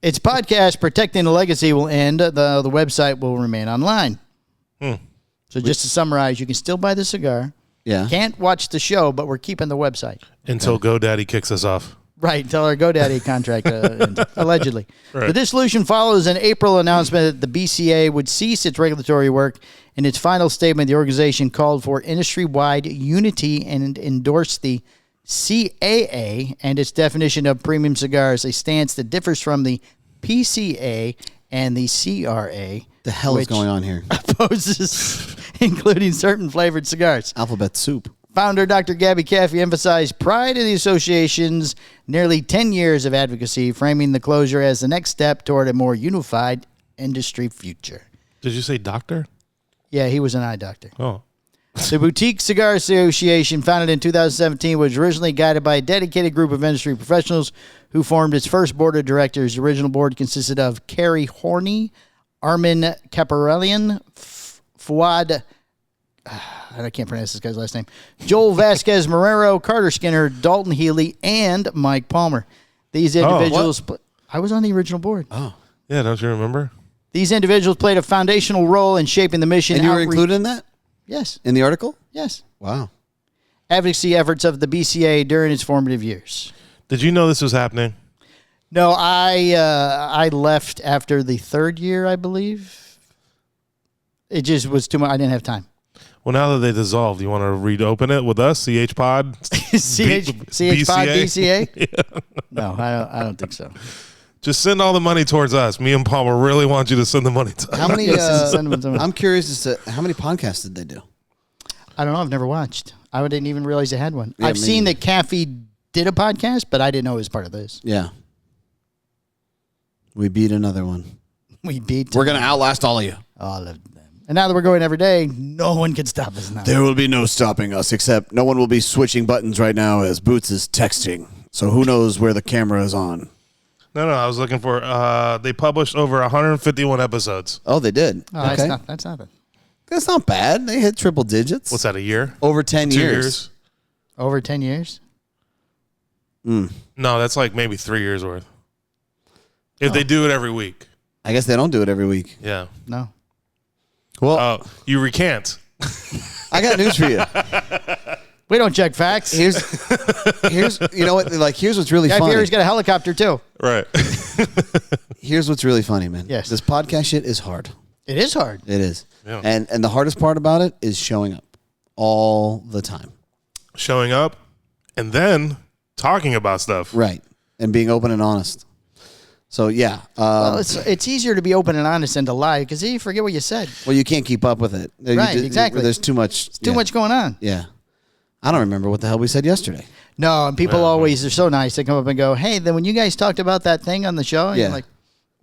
Its podcast, Protecting the Legacy, will end. The website will remain online. So just to summarize, you can still buy the cigar. Yeah. Can't watch the show, but we're keeping the website. Until GoDaddy kicks us off. Right, until our GoDaddy contract, allegedly. Right. The dissolution follows an April announcement that the BCA would cease its regulatory work. In its final statement, the organization called for industry-wide unity and endorsed the CAA and its definition of premium cigars, a stance that differs from the PCA and the CRA. The hell is which going on here? Opposes including certain flavored cigars. Alphabet soup. Founder Dr. Gabby Caffey emphasized pride in the association's nearly 10 years of advocacy, framing the closure as the next step toward a more unified industry future. Did you say doctor? Yeah, he was an eye doctor. Oh. The Boutique Cigar Association, founded in 2017, was originally guided by a dedicated group of industry professionals who formed its first board of directors. The original board consisted of Carrie Horney, Armin Caparellian, Fuad... I can't pronounce this guy's last name. Joel Vasquez Marrero, Carter Skinner, Dalton Healy, and Mike Palmer. These individuals... I was on the original board. Oh. Yeah, don't you remember? These individuals played a foundational role in shaping the mission. And you were included in that? Yes. In the article? Yes. Wow. Advocacy efforts of the BCA during its formative years. Did you know this was happening? No, I left after the third year, I believe. It just was too much. I didn't have time. Well, now that they dissolved, you want to reopen it with us, CH Pod? CH Pod BCA? Yeah. No, I don't think so. Just send all the money towards us. Me and Palmer really want you to send the money to us. How many? Send them to me. I'm curious as to how many podcasts did they do? I don't know. I've never watched. I didn't even realize they had one. Yeah, I've seen that Caffey did a podcast, but I didn't know it was part of this. Yeah. We beat another one. We're going to outlast all of you. all of them. And now that we're going every day, no one can stop us now. There will be no stopping us, except no one will be switching buttons right now as Boots is texting. So who knows where the camera is on. No, I was looking for, they published over 151 episodes. Oh, they did. Oh, okay. That's nothing. That's not bad. They hit triple digits. What's that, a year? Over 10 2 years. Over 10 years? No, that's like maybe 3 years worth. If they do it every week. I guess they don't do it every week. Yeah. No. Well, You recant. I got news for you. We don't check facts. Here's you know what? Like, here's what's really Guy funny. Fieri's got a helicopter, too. Right. Here's what's really funny, man. Yes. This podcast shit is hard. It is hard. It is. Yeah. And the hardest part about it is showing up all the time. Showing up and then talking about stuff. Right. And being open and honest. So, yeah. Well, it's easier to be open and honest than to lie because then you forget what you said. Well, you can't keep up with it. Right, exactly. There's too much. Too much going on. Yeah. I don't remember what the hell we said yesterday. No, and people always are so nice. They come up and go, hey, then when you guys talked about that thing on the show, and Yeah. you're like,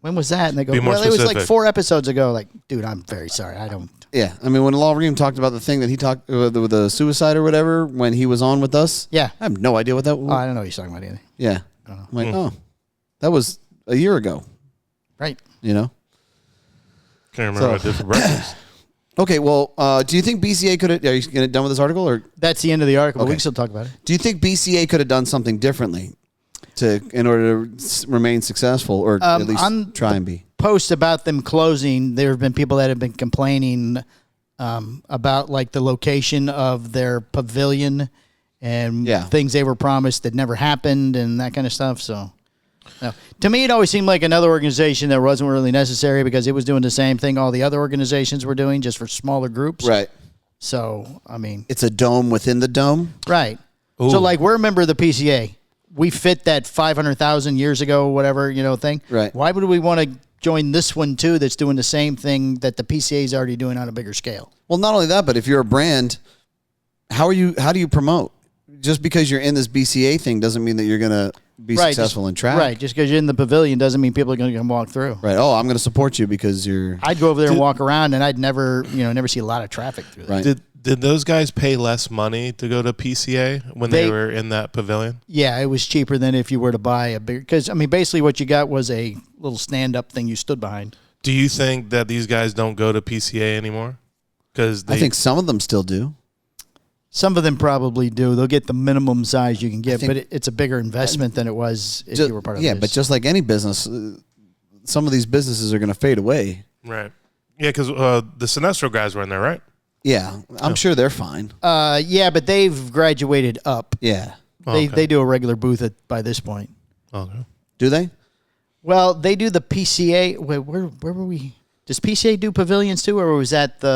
when was that? And they go, Be more well, it was like specific. 4 episodes ago. Like, dude, I'm very sorry. I don't. Yeah. I mean, when Law Ream talked about the thing that he talked with the suicide or whatever when he was on with us. Yeah. I have no idea what that was. Oh, I don't know what you're talking about either. Yeah. I'm like, oh, that was a year ago, Right. you know? Can't remember what I did for breakfast. Okay, well, do you think BCA could have, are you going to get done with this article, or That's the end of the article, but we Okay. can still talk about it. do you think BCA could have done something differently in order to remain successful, or at least on try and be? Posts about them closing, there have been people that have been complaining about like the location of their pavilion and Yeah. things they were promised that never happened and that kind of stuff. So, no. To me, it always seemed like another organization that wasn't really necessary because it was doing the same thing all the other organizations were doing, just for smaller groups. Right. So, I mean, It's a dome within the dome. right. Ooh. So, like, we're a member of the PCA. We fit that 500,000 years ago, whatever, thing. Right. Why would we want to join this one, too, that's doing the same thing that the PCA is already doing on a bigger scale? Well, not only that, but if you're a brand, how do you promote? Just because you're in this BCA thing doesn't mean that you're going to be successful in track. Right. Just because you're in the pavilion doesn't mean people are going to come walk through. Right. Oh, I'm going to support you because you're I'd go over there and walk around, and I'd never see a lot of traffic through there. right. Did those guys pay less money to go to PCA when they They- were in that pavilion? Yeah, it was cheaper than if you were to buy a bigger. Because, I mean, basically what you got was a little stand-up thing you stood behind. Do you think that these guys don't go to PCA anymore? Because I think some of them still do. Some of them probably do. They'll get the minimum size you can get, think- but it's a bigger investment than it was if you were part of yeah, this. but just like any business, some of these businesses are going to fade away. right. Yeah, because the Sinestro guys were in there, right? Yeah, I'm sure they're fine. yeah, but they've graduated up. Yeah. They do a regular booth by this point. Okay. Do they? Well, they do the PCA. Wait, where were we? Does PCA do pavilions too, or was that the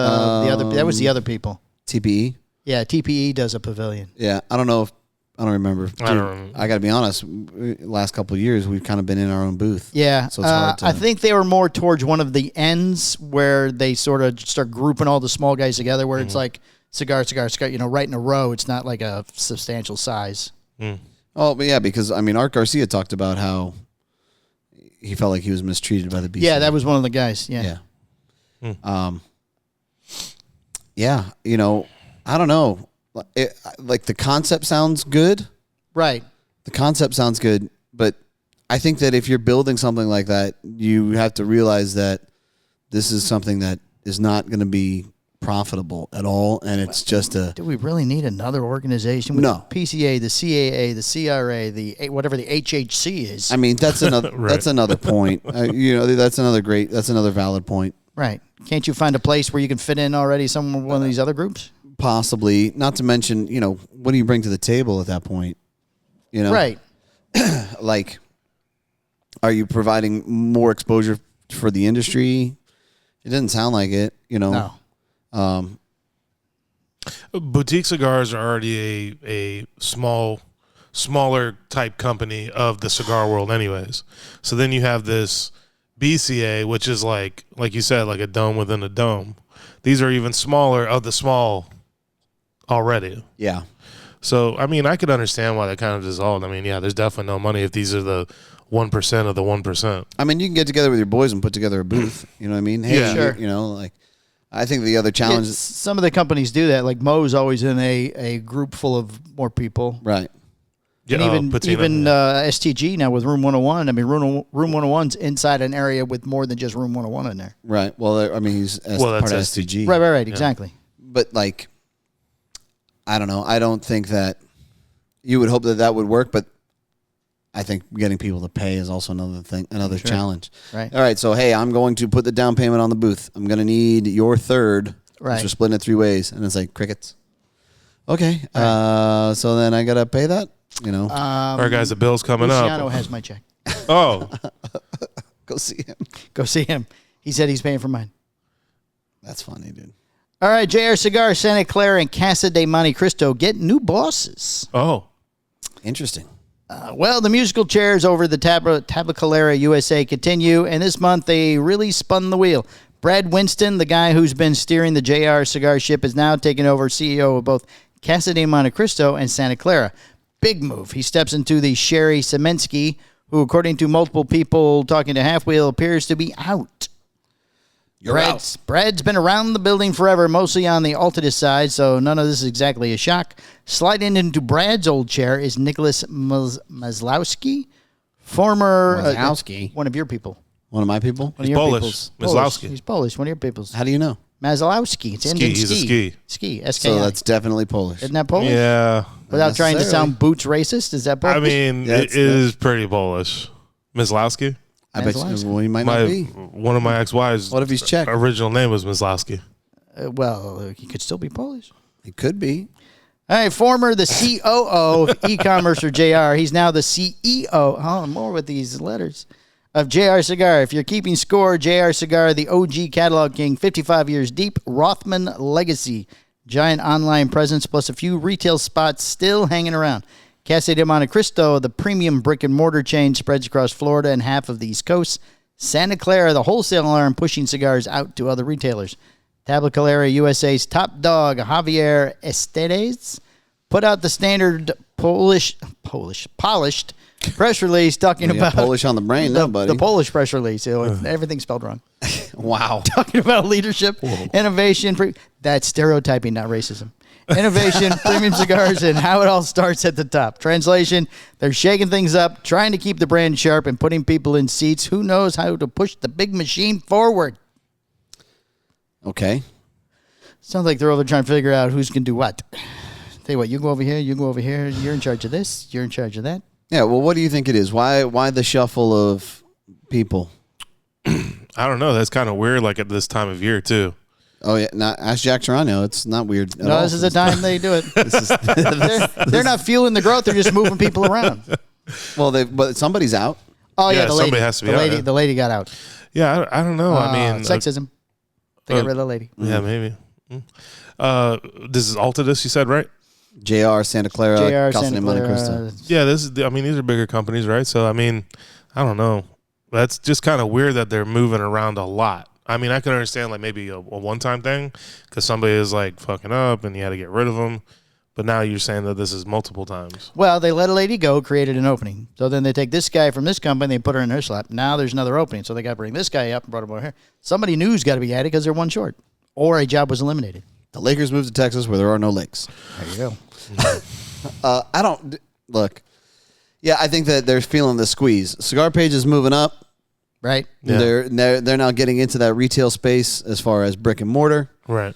other? That was the other people. TPE? Yeah, TPE does a pavilion. Yeah, I don't know if I don't remember. I don't remember. I got to be honest. Last couple of years, we've kind of been in our own booth. Yeah, So it's hard to- I think they were more towards one of the ends where they sort of start grouping all the small guys together, where it's like cigar, right in a row. It's not like a substantial size. Oh, but yeah, because I mean, Art Garcia talked about how he felt like he was mistreated by the BC. Yeah, that was one of the guys. Yeah. Yeah. Yeah, I don't know. Like the concept sounds good. Right. The concept sounds good, but I think that if you're building something like that, you have to realize that this is something that is not going to be profitable at all, and it's just a Do we really need another organization? With No. the PCA, the CAA, the CRA, the whatever the HHC is. I mean, that's another Right. that's another point. That's another valid point. Right. Can't you find a place where you can fit in already one of these other groups? Possibly, not to mention, what do you bring to the table at that point? Right. Like, are you providing more exposure for the industry? It doesn't sound like it. No. Boutique cigars are already a smaller type company of the cigar world anyways. So then you have this BCA, which is like you said, like a dome within a dome. These are even smaller of the small already. Yeah. So, I mean, I could understand why they kind of dissolved. I mean, yeah, there's definitely no money if these are the 1% of the 1%. I mean, you can get together with your boys and put together a booth. You know what I mean? Hey, Yeah. Sure. You know, like, I think the other challenge Yeah, some of the companies do that. Like Moe's always in a group full of more people. right. Yeah, And Patina, even yeah. STG now with Room 101. I mean, Room 101's inside an area with more than just Room 101 in there. Right. Well, I mean, he's Well, part of that's STG. Right. Exactly. But, like, I don't know. I don't think that you would hope that would work, but I think getting people to pay is also another thing, another challenge. Right. All right. So, hey, I'm going to put the down payment on the booth. I'm going to need your third. Right. So we're splitting it 3 ways. And it's like crickets. Okay. So then I got to pay that, you know. All right, guys, the bill's coming Luciano up. has my check. Oh, Go see him. Go see him. He said he's paying for mine. That's funny, dude. All right, JR Cigar, Santa Clara, and Casa de Montecristo get new bosses. oh. Interesting. Well, the musical chairs over the Tabacalera USA continue, and this month they really spun the wheel. Brad Winston, the guy who's been steering the JR Cigar ship, is now taking over CEO of both Casa de Montecristo and Santa Clara. Big move. He steps into the Sherry Semensky, who, according to multiple people talking to Half Wheel, appears to be out. Brad's been around the building forever, mostly on the Altadis side, so none of this is exactly a shock. Sliding into Brad's old chair is Nicholas Maslowski, former Maslowski? one of your people. One of my people? One of He's your Polish. peoples. Maslowski. He's Polish. One of your peoples. How do you know? Maslowski. It's Ski. Indian He's a ski. Ski. S-K-I. So that's definitely Polish. Isn't that Polish? Yeah. Without trying to necessarily. sound boots racist, is that Polish? I mean, Yeah, it is pretty Polish. Mislowski? I bet Maslowski. well, he might not be. One of my ex-wives' What if he's Czech? original name was Mislowski. Well, he could still be Polish. He could be. All right, former the COO of e-commerce for JR. He's now the CEO. Oh, more with these letters. Of JR Cigar. If you're keeping score, JR Cigar, the OG catalog king, 55 years deep, Rothman legacy. Giant online presence plus a few retail spots still hanging around. Casa de Montecristo, the premium brick-and-mortar chain, spreads across Florida and half of the East Coast. Santa Clara, the wholesale arm, pushing cigars out to other retailers. Tabacalera USA's top dog, Javier Estedes, put out the standard polished press release talking You got about Polish on the brain now, buddy. the Polish press release. Everything's spelled wrong. Wow. Talking about leadership, innovation. That's stereotyping, not racism. Innovation, premium cigars, and how it all starts at the top. Translation, they're shaking things up, trying to keep the brand sharp and putting people in seats. Who knows how to push the big machine forward? Okay. Sounds like they're over trying to figure out who's going to do what. Tell you what, you go over here, you go over here. You're in charge of this. You're in charge of that. Yeah, well, what do you think it is? Why the shuffle of people? I don't know. That's kind of weird, like at this time of year, too. Oh, yeah. Ask Jack Serrano. It's not weird at No, all. this is the time they do it. This is, They're not fueling the growth. They're just moving people around. well, but somebody's out. Oh, yeah, Yeah, the lady. somebody has to be the out, lady, yeah. the lady got out. Yeah, I don't know. I mean, sexism. They got rid of the lady. yeah, maybe. This is Altadis, you said, right? JR, Santa Clara, JR, Casa Santa de Montecristo. Clara. Yeah, these are bigger companies, right? So, I mean, I don't know. That's just kind of weird that they're moving around a lot. I mean, I can understand like maybe a one-time thing because somebody is like fucking up and you had to get rid of them. But now you're saying that this is multiple times. Well, they let a lady go, created an opening. So then they take this guy from this company, they put her in her slot. Now there's another opening. So they got to bring this guy up and brought him over here. Somebody new's got to be added because they're one short. Or a job was eliminated. The Lakers moved to Texas where there are no lakes. There you go. I don't look. Yeah, I think that they're feeling the squeeze. Cigar Page is moving up. Right? Yeah. They're now getting into that retail space as far as brick and mortar. Right.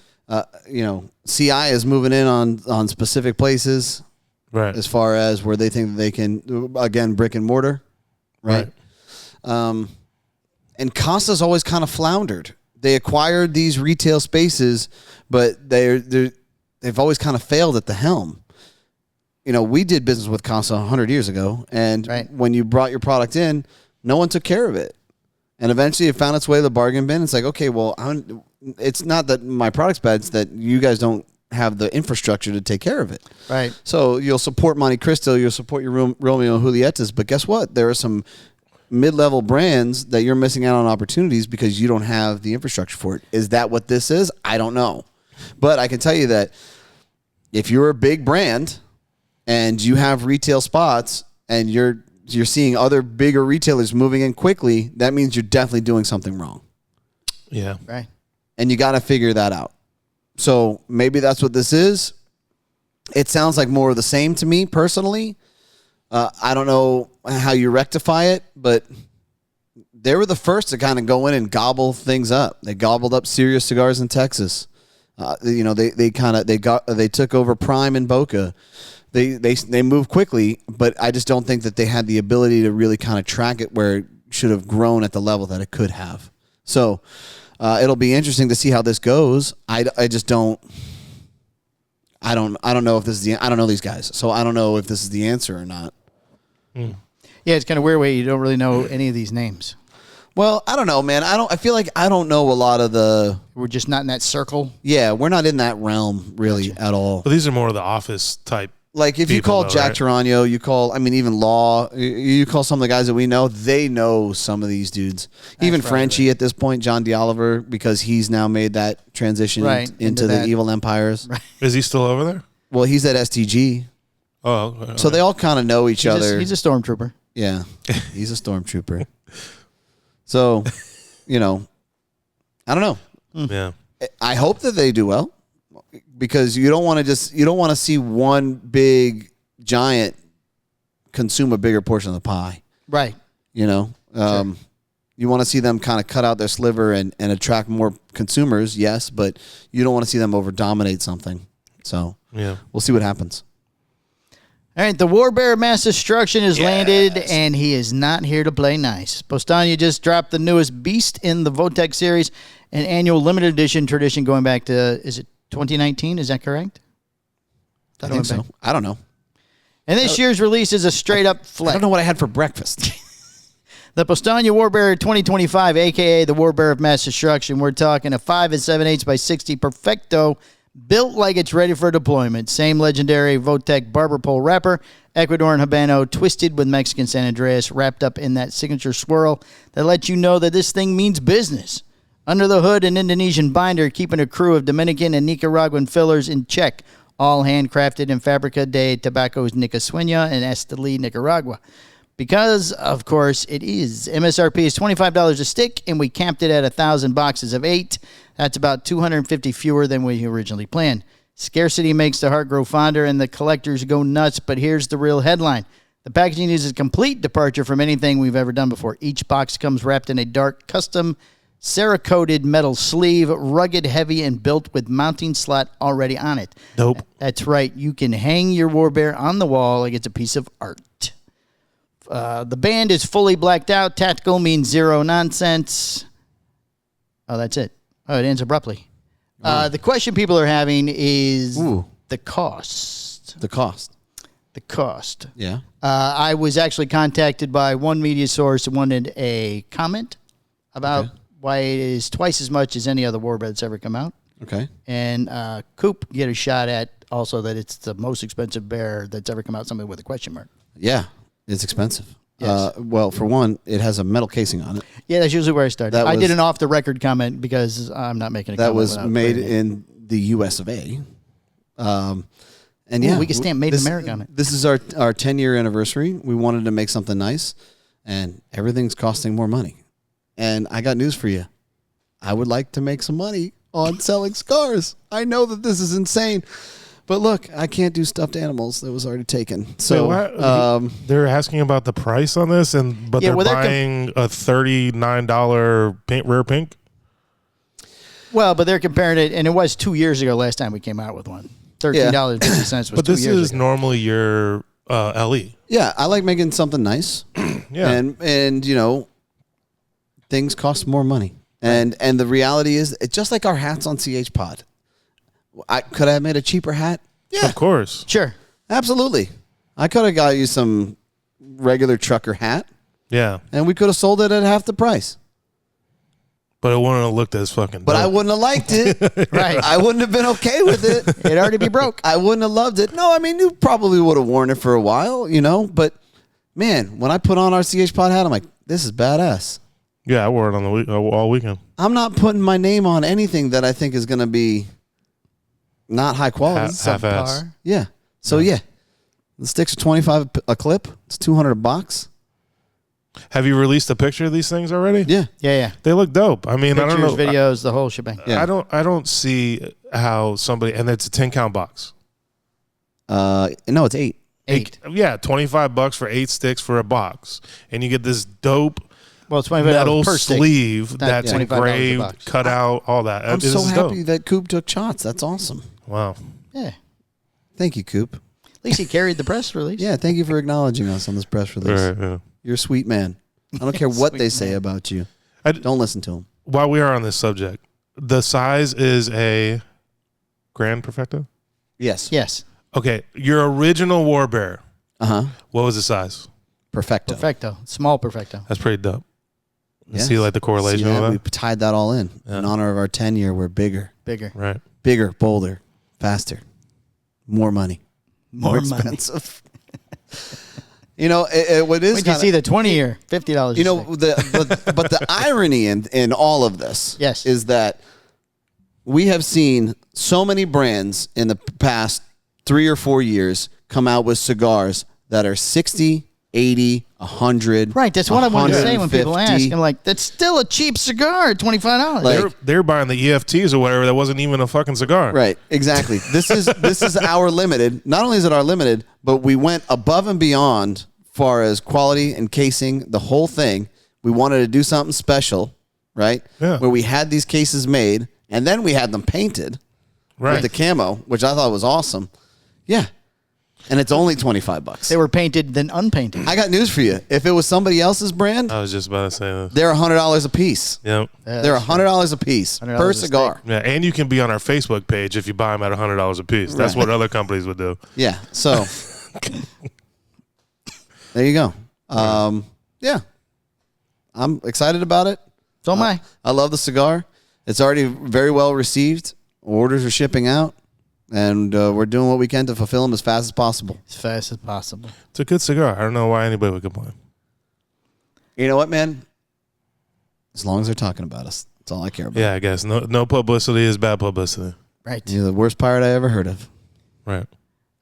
CI is moving in on specific places Right. as far as where they think they can, again, brick and mortar. Right. And Casa's always kind of floundered. They acquired these retail spaces, but they've always kind of failed at the helm. You know, we did business with Casa 100 years ago, and Right. when you brought your product in, no one took care of it. And eventually it found its way to the bargain bin. It's like, okay, well, it's not that my product's bad. It's that you guys don't have the infrastructure to take care of it. Right. So you'll support Montecristo, you'll support your Romeo and Julietas, but guess what? There are some mid-level brands that you're missing out on opportunities because you don't have the infrastructure for it. Is that what this is? I don't know. But I can tell you that if you're a big brand and you have retail spots and you're seeing other bigger retailers moving in quickly, that means you're definitely doing something wrong. Yeah. Right. And you got to figure that out. So maybe that's what this is. It sounds like more of the same to me personally. I don't know how you rectify it, but they were the first to kind of go in and gobble things up. They gobbled up Serious Cigars in Texas. They took over Prime in Boca. They moved quickly, but I just don't think that they had the ability to really kind of track it where it should have grown at the level that it could have. So it'll be interesting to see how this goes. I don't know if this is I don't know these guys, so I don't know if this is the answer or not. Yeah, it's kind of weird way you don't really know any of these names. Well, I don't know, man. I feel like I don't know a lot of the. We're just not in that circle. Yeah, we're not in that realm really at all. But these are more of the office type. Like if you call Jack Tarano, you call, even Law, you call some of the guys that we know, they know some of these dudes. Even Frenchie at this point, John DeOliver, because he's now made that transition into the evil empires. Right. Is he still over there? Well, he's at STG. Oh, okay. So they all kind of know each other. He's a stormtrooper. Yeah, he's a stormtrooper. So, I don't know. Yeah. I hope that they do well. Because you don't want to see one big giant consume a bigger portion of the pie. Right. You want to see them kind of cut out their sliver and attract more consumers, yes, but you don't want to see them over dominate something. So we'll see what happens. All right, the War Bear of Mass Destruction has landed, and he is not here to play nice. Powstanie just dropped the newest beast in the Votech series, an annual limited edition tradition going back to, is it 2019? Is that correct? I think so. I don't know. And this year's release is a straight-up I flex. don't know what I had for breakfast. The Powstanie War Bear 2025, a.k.a. the War Bear of Mass Destruction. We're talking a 5 7/8 by 60 Perfecto, built like it's ready for deployment. Same legendary Votech barber pole wrapper, Ecuadorian Habano, twisted with Mexican San Andreas, wrapped up in that signature swirl that lets you know that this thing means business. Under the hood, an Indonesian binder keeping a crew of Dominican and Nicaraguan fillers in check, all handcrafted in Fabrica de Tabacos Nicaragua and Esteli, Nicaragua. Because, of course, it is. MSRP is $25 a stick, and we capped it at 1,000 boxes of 8. That's about 250 fewer than we originally planned. Scarcity makes the heart grow fonder, and the collectors go nuts, but here's the real headline. The packaging is a complete departure from anything we've ever done before. Each box comes wrapped in a dark, custom Cerakoted metal sleeve, rugged, heavy, and built with mounting slot already on it. Nope. That's right. You can hang your War Bear on the wall like it's a piece of art. The band is fully blacked out. Tactical means zero nonsense. Oh, that's it. Oh, it ends abruptly. The question people are having is the cost. The cost. The cost. Yeah. I was actually contacted by one media source who wanted a comment about why it is twice as much as any other War Bear that's ever come out. Okay. And Coop get a shot at also that it's the most expensive bear that's ever come out, something with a question mark. Yeah, it's expensive. Yes. Well, for one, it has a metal casing on it. Yeah, that's usually where I started. I did an off-the-record comment because I'm not making a comment. That was made in the U.S. of A. And yeah, we can stamp Made in America on it. This is our 10-year anniversary. We wanted to make something nice, and everything's costing more money. And I got news for you. I would like to make some money on selling cigars. I know that this is insane, but look, I can't do stuffed animals. That was already taken. So they're asking about the price on this, but they're buying a $39 rare pink. Well, but they're comparing it, and it was 2 years ago last time we came out with one. $13.50 was but 2 this years is ago. normally your LE. Yeah, I like making something nice. Yeah, and things cost more money. And the reality is, it's just like our hats on CH Pod. Could I have made a cheaper hat? Yeah. of course. Sure. Absolutely. I could have got you some regular trucker hat, Yeah, and we could have sold it at half the price. But it wouldn't have looked as fucking. But dope. I wouldn't have liked it. Right. I wouldn't have been okay with it. It'd already be broke. I wouldn't have loved it. No, I mean, you probably would have worn it for a while, But, man, when I put on our CH Pod hat, I'm like, this is badass. Yeah, I wore it on the week all weekend. I'm not putting my name on anything that I think is going to be not high quality. Half-ass. Subpar. Yeah. So, yeah. The sticks are $25 a clip. It's $200 a box. Have you released a picture of these things already? Yeah. Yeah. They look dope. I mean, Pictures, I don't know. videos, the whole shebang. Yeah. I don't see how somebody, and it's a 10-count box. No, it's 8. 8. Yeah, $25 for 8 sticks for a box, and you get this dope Well, it's $25 metal per stick. sleeve that's $25 a engraved, box. cut out, all that. I'm This so is happy dope. that Coop took shots. That's awesome. Wow. Yeah. Thank you, Coop. At least he carried the press release. Yeah, thank you for acknowledging us on this press release. Right, yeah. You're a sweet man. I don't care what they say about you. Don't listen to them. While we are on this subject, the size is a Grand Perfecto? Yes. Yes. Okay, your original War Bear, Uh-huh. what was the size? Perfecto. Perfecto. Small perfecto. That's pretty dope. You Yes. see like the correlation See that? of We that? tied that all in honor of our 10-year. We're bigger, Bigger. Right. bigger, bolder, faster, more money, More money. expensive. What is When you see the 20-year, $50. but the irony in all of this Yes. is that we have seen so many brands in the past 3 or 4 years come out with cigars that are 60, 80, 100. Right, that's what I wanted to say when people 150. ask. I'm like, that's still a cheap cigar, $25. Like- They're buying the EFTs or whatever that wasn't even a fucking cigar. Right, exactly. This is our limited. Not only is it our limited, but we went above and beyond far as quality and casing, the whole thing. We wanted to do something special, right? Yeah. Where we had these cases made, and then we had them painted Right. with the camo, which I thought was awesome. Yeah. And it's only $25. They were painted, then unpainted. I got news for you. If it was somebody else's brand, I was just about to say that. they're $100 a piece. Yep. They're $100 a piece $100 per a cigar. Yeah, and you can be on our Facebook page if you buy them at $100 a piece. That's Right. what other companies would do. Yeah. So there you go. Yeah. I'm excited about it. So am I. I love the cigar. It's already very well received. Orders are shipping out, and we're doing what we can to fulfill them as fast as possible. As fast as possible. It's a good cigar. I don't know why anybody would complain. You know what, man? As long as they're talking about us, that's all I care about. Yeah, I guess. No publicity is bad publicity. Right. You're the worst pirate I ever heard of. Right.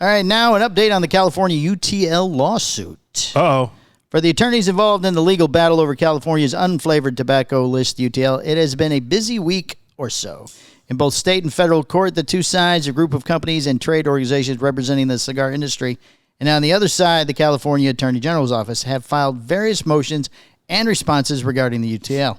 All right, now an update on the California UTL lawsuit. Uh-oh. For the attorneys involved in the legal battle over California's unflavored tobacco list UTL, it has been a busy week or so. In both state and federal court, the two sides, a group of companies and trade organizations representing the cigar industry, and on the other side, the California Attorney General's office, have filed various motions and responses regarding the UTL.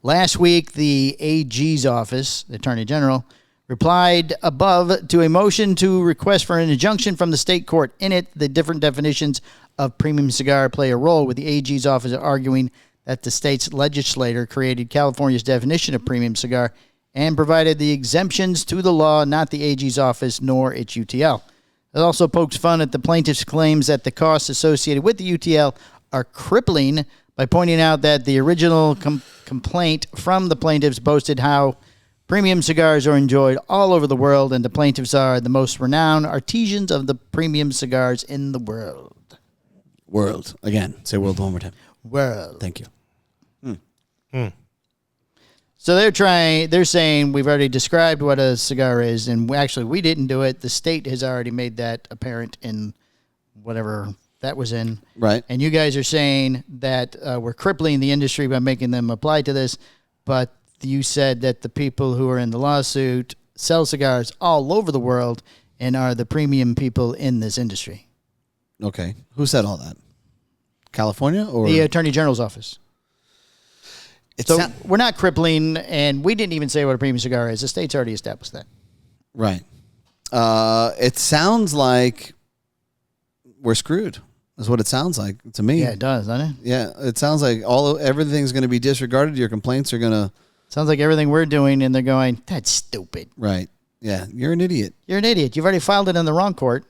Last week, the AG's office, the Attorney General, replied above to a motion to request for an injunction from the state court. In it, the different definitions of premium cigar play a role, with the AG's office arguing that the state's legislature created California's definition of premium cigar and provided the exemptions to the law, not the AG's office nor its UTL. It also pokes fun at the plaintiff's claims that the costs associated with the UTL are crippling by pointing out that the original complaint from the plaintiffs boasted how premium cigars are enjoyed all over the world, and the plaintiffs are the most renowned artisans of the premium cigars in the world. World. Again, say world one more time. World. Thank you. So they're saying we've already described what a cigar is, and we didn't do it. The state has already made that apparent in whatever that was in. Right. And you guys are saying that we're crippling the industry by making them apply to this, but you said that the people who are in the lawsuit sell cigars all over the world and are the premium people in this industry. Okay. Who said all that? California or The Attorney General's office. It's So we're not crippling, and we didn't even say what a premium cigar is. The state's already established that. right. It sounds like we're screwed. Is what it sounds like to me. Yeah, it does, doesn't it? Yeah, it sounds like everything's going to be disregarded. Your complaints are going to. Sounds like everything we're doing, and they're going, that's stupid. Right. Yeah, you're an idiot. You're an idiot. You've already filed it in the wrong court.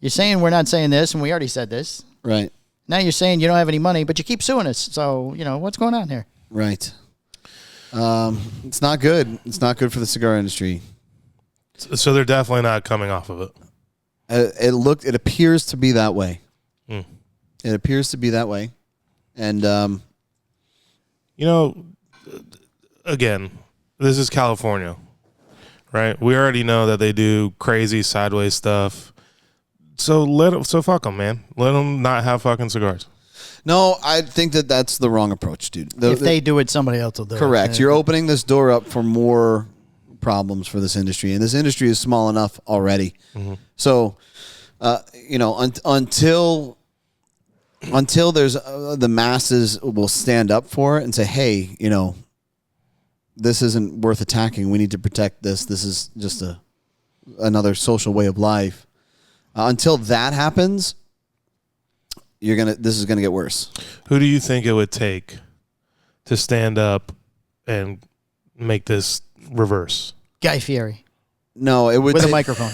You're saying we're not saying this, and we already said this. Right. Now you're saying you don't have any money, but you keep suing us. So, what's going on here? Right. It's not good. It's not good for the cigar industry. So they're definitely not coming off of it. It appears to be that way. Mm. It appears to be that way. And, again, this is California, right? We already know that they do crazy sideways stuff. So fuck them, man. Let them not have fucking cigars. no, I think that's the wrong approach, dude. If they do it, somebody else will do it. Correct. You're opening this door up for more problems for this industry, and this industry is small enough already. Mm-hmm. So, until there's the masses will stand up for it and say, hey, this isn't worth attacking. We need to protect this. This is just another social way of life. Until that happens, this is gonna get worse. Who do you think it would take to stand up and make this reverse? Guy Fieri. No, it would with a microphone.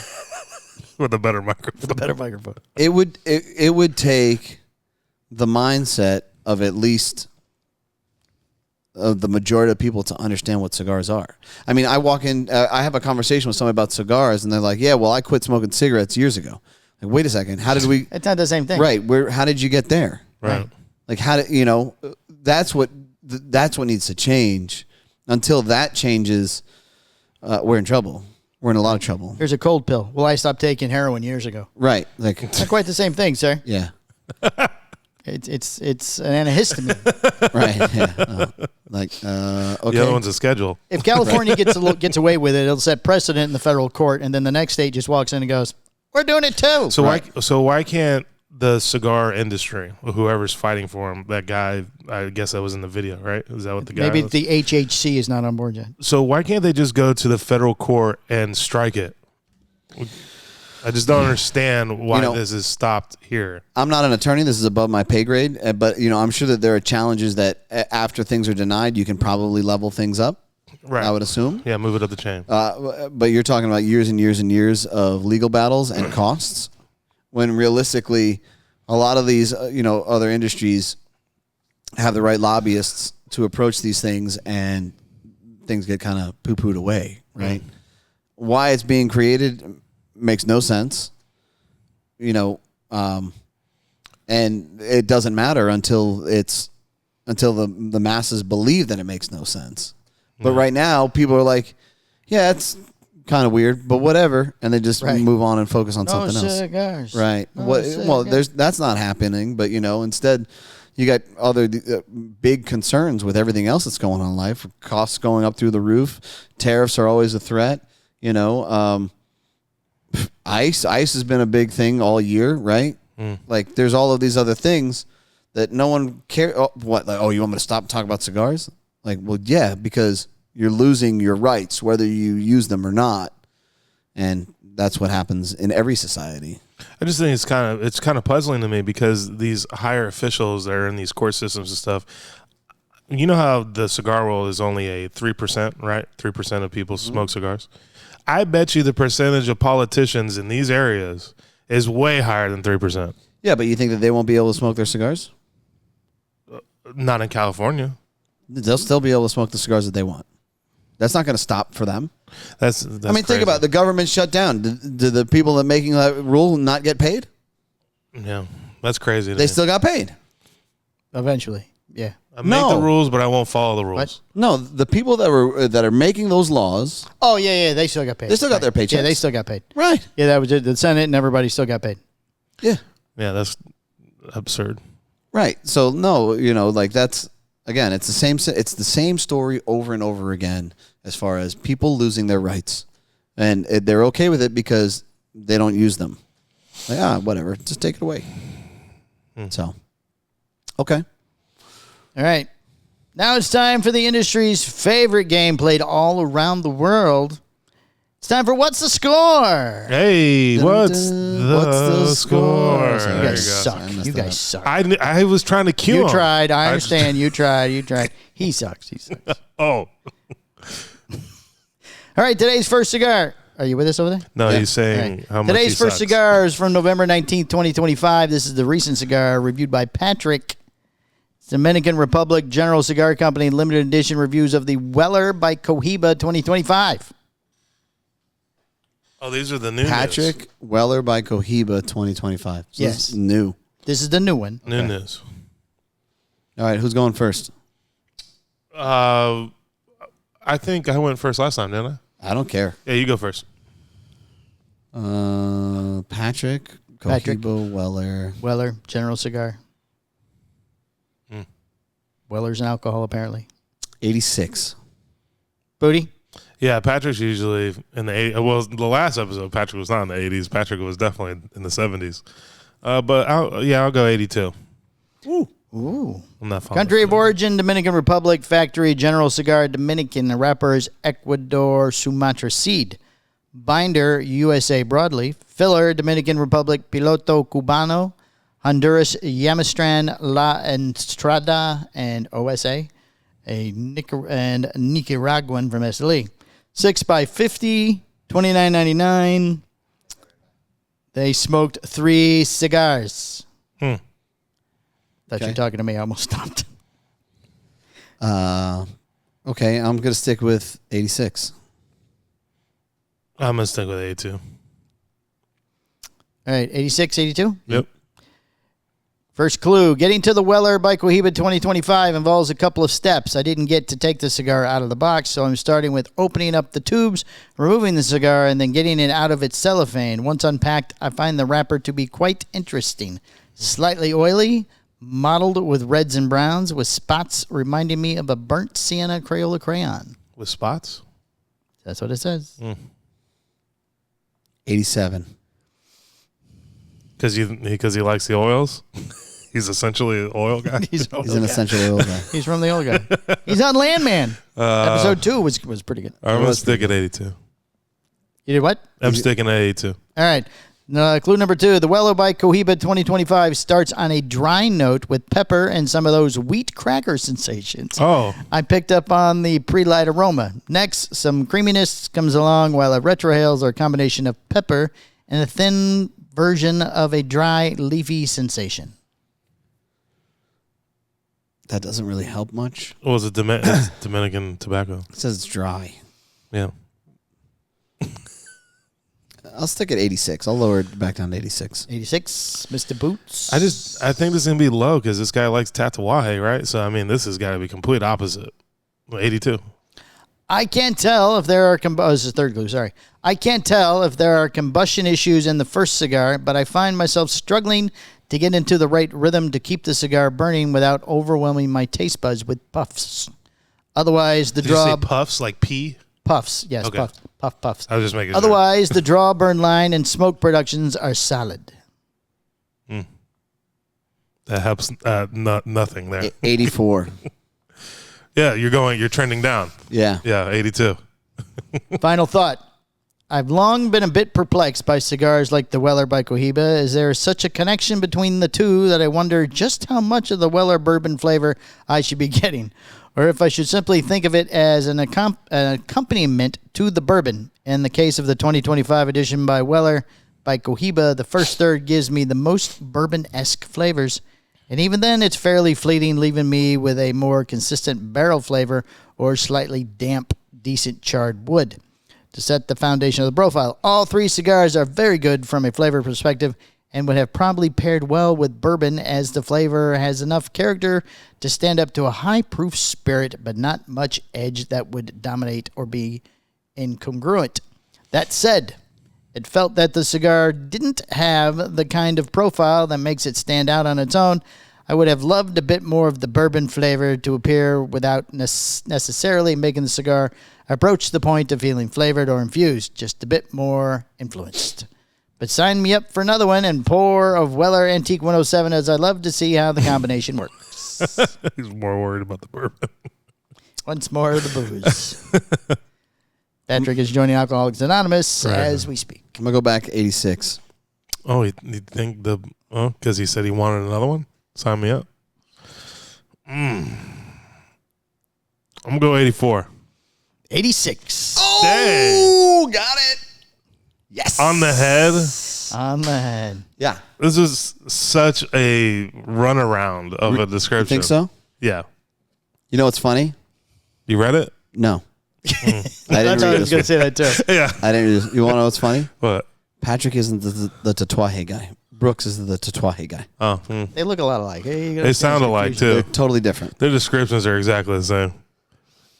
With a better microphone. With a better microphone. It would take the mindset of at least the majority of people to understand what cigars are. I mean, I walk in, I have a conversation with somebody about cigars, and they're like, "Yeah, well, I quit smoking cigarettes years ago." Like, wait a second, how did we? It's not the same thing, right? How did you get there? Right. Like, how did That's what needs to change. Until that changes, we're in trouble. We're in a lot of trouble. Here's a cold pill. Well, I stopped taking heroin years ago. Right. Like, not quite the same thing, sir. Yeah. It's an antihistamine. Right. Yeah. Okay. The other one's a schedule. If California gets away with it, it'll set precedent in the federal court, and then the next state just walks in and goes, "We're doing it too." So why can't the cigar industry, whoever's fighting for him, that guy, I guess that was in the video, right? Is that what the guy Maybe was? the HHC is not on board yet. So why can't they just go to the federal court and strike it? I just don't understand why this is stopped here. I'm not an attorney. This is above my pay grade. But, I'm sure that there are challenges that after things are denied, you can probably level things up. Right. I would assume. Yeah, move it up the chain. But you're talking about years and years and years of legal battles and costs, when realistically, a lot of these, other industries have the right lobbyists to approach these things, and things get kind of poo-pooed away, right? Mm. Why it's being created makes no sense, and it doesn't matter until the masses believe that it makes no sense. But right now, people are like, yeah, it's kind of weird, but whatever, and they just move on and focus on something else. Cigars. Right. That's not happening, but instead you got other big concerns with everything else that's going on in life. Costs going up through the roof. Tariffs are always a threat. ICE has been a big thing all year, right? Mm. Like, there's all of these other things that no one cares. You want me to stop talking about cigars? Like, well, yeah, because you're losing your rights, whether you use them or not. And that's what happens in every society. I just think it's kind of puzzling to me, because these higher officials that are in these court systems and stuff, you know how the cigar world is only a 3%, right? 3% of people smoke cigars. I bet you the percentage of politicians in these areas is way higher than 3%. Yeah, but you think that they won't be able to smoke their cigars? Not in California. They'll still be able to smoke the cigars that they want. That's not going to stop for them. That's crazy. Think about it. The government shut down. Do the people that making that rule not get paid? Yeah, that's crazy. They still got paid. Eventually, yeah. I make the rules, but I won't follow the rules. What? No, the people that are making those laws. Oh yeah, they still got paid. They still got their paychecks. Yeah, they still got paid. Right. Yeah, that was it. The Senate and everybody still got paid. Yeah. Yeah, that's absurd. Right. So no, that's, again, it's the same story over and over again, as far as people losing their rights, and they're okay with it because they don't use them. Like, whatever, just take it away. So, okay. All right. Now it's time for the industry's favorite game played all around the world. It's time for What's the Score? Hey, what's the score? You guys suck. You guys suck. I was trying to cue him. You tried. I understand. You tried. He sucks. Oh. All right, today's first cigar. Are you with us over there? No, he's saying how much he Today's first sucks. cigar is from November 19th, 2025. This is the recent cigar reviewed by Patrick. It's Dominican Republic General Cigar Company limited edition reviews of the Weller by Cohiba 2025. Oh, these are the new Patrick news. Weller by Cohiba 2025. So Yes. this is new. This is the new one. New news. All right, who's going first? I think I went first last time, didn't I? I don't care. Yeah, you go first. Patrick Patrick. Cohiba Weller. Weller, General Cigar. Weller's an alcohol, apparently. 86. Booty? Yeah, Patrick's usually in the 80s. Well, the last episode, Patrick was not in the 80s. Patrick was definitely in the 70s. But I'll go 82. Ooh. I'm not fond Country of of origin, Dominican Republic. Factory, General Cigar, Dominican. The wrapper is Ecuador Sumatra seed. Binder, USA broadleaf. Filler, Dominican Republic, Piloto Cubano. Honduras, Yamastran, La Entrada, and OSA. And Nicaraguan from SLE. 6x50, $29.99. They smoked 3 cigars. Thought you were talking to me. I almost stopped. Okay, I'm going to stick with 86. I'm going to stick with 82. All right, 86, 82? Yep. First clue, getting to the Weller by Cohiba 2025 involves a couple of steps. I didn't get to take the cigar out of the box, so I'm starting with opening up the tubes, removing the cigar, and then getting it out of its cellophane. Once unpacked, I find the wrapper to be quite interesting. Slightly oily, mottled with reds and browns, with spots reminding me of a burnt sienna Crayola crayon. With spots? That's what it says. 87. Because he likes the oils? He's essentially an oil guy. He's He's an essential oil guy. He's from the old guy. He's on Landman. Episode 2 was pretty good. I'm going to stick at 82. You did what? I'm sticking at 82. All right. Clue number 2. The Weller by Cohiba 2025 starts on a dry note with pepper and some of those wheat cracker sensations. Oh. I picked up on the pre-light aroma. Next, some creaminess comes along while a retrohales are a combination of pepper and a thin version of a dry, leafy sensation. That doesn't really help much. What was it? It's Dominican tobacco. It says it's dry. Yeah. I'll stick at 86. I'll lower it back down to 86. 86, Mr. Boots. I think this is going to be low because this guy likes Tatawahe, right? So, I mean, this has got to be complete opposite. 82. I can't tell if there are this is third clue, sorry. I can't tell if there are combustion issues in the first cigar, but I find myself struggling to get into the right rhythm to keep the cigar burning without overwhelming my taste buds with puffs. Otherwise, the Did you draw say puffs like pee? puffs, yes, Okay. puffs. I was just making Otherwise, the draw burn line and smoke productions are solid. sure. That helps nothing there. 84. Yeah, you're trending down. Yeah. Yeah, 82. Final thought. I've long been a bit perplexed by cigars like the Weller by Cohiba. Is there such a connection between the two that I wonder just how much of the Weller bourbon flavor I should be getting, or if I should simply think of it as an accompaniment to the bourbon. In the case of the 2025 edition by Weller by Cohiba, the first third gives me the most bourbon-esque flavors, and even then it's fairly fleeting, leaving me with a more consistent barrel flavor or slightly damp, decent charred wood. To set the foundation of the profile, all 3 cigars are very good from a flavor perspective and would have probably paired well with bourbon, as the flavor has enough character to stand up to a high-proof spirit, but not much edge that would dominate or be incongruent. That said, it felt that the cigar didn't have the kind of profile that makes it stand out on its own. I would have loved a bit more of the bourbon flavor to appear without necessarily making the cigar approach the point of feeling flavored or infused, just a bit more influenced. But sign me up for another one and pour of Weller Antique 107, as I love to see how the combination works. He's more worried about the bourbon. Once more, the booze. Patrick is joining Alcoholics Anonymous as we speak. I'm going to go back 86. Oh, you think because he said he wanted another one? Sign me up. I'm going to go 84. 86. Oh, got it. Yes. On the head. On the head. Yeah. This is such a runaround of a description. You think so? Yeah. You know what's funny? You read it? No. I didn't That's read I was going to say that too. Yeah. I didn't. You want to know what's funny? What? Patrick isn't the tatuaje guy. Brooks is the tatuaje guy. Oh. They look a lot alike. They sound alike, too. They're totally different. Their descriptions are exactly the same.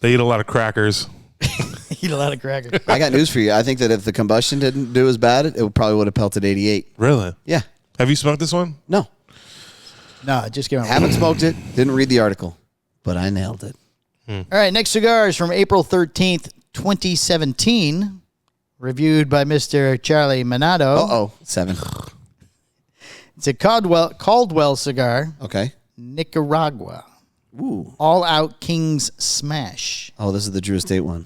They eat a lot of crackers. Eat a lot of crackers. I got news for you. I think that if the combustion didn't do as bad, it probably would have pelted 88. Really? Yeah. Have you smoked this one? No. No, just give me Haven't smoked it. Didn't read the article, but I nailed it. All right, next cigar is from April 13th, 2017, reviewed by Mr. Charlie Minato. 7. It's a Caldwell cigar, Okay. Nicaragua. Ooh. All Out King's Smash. Oh, this is the Drew Estate one.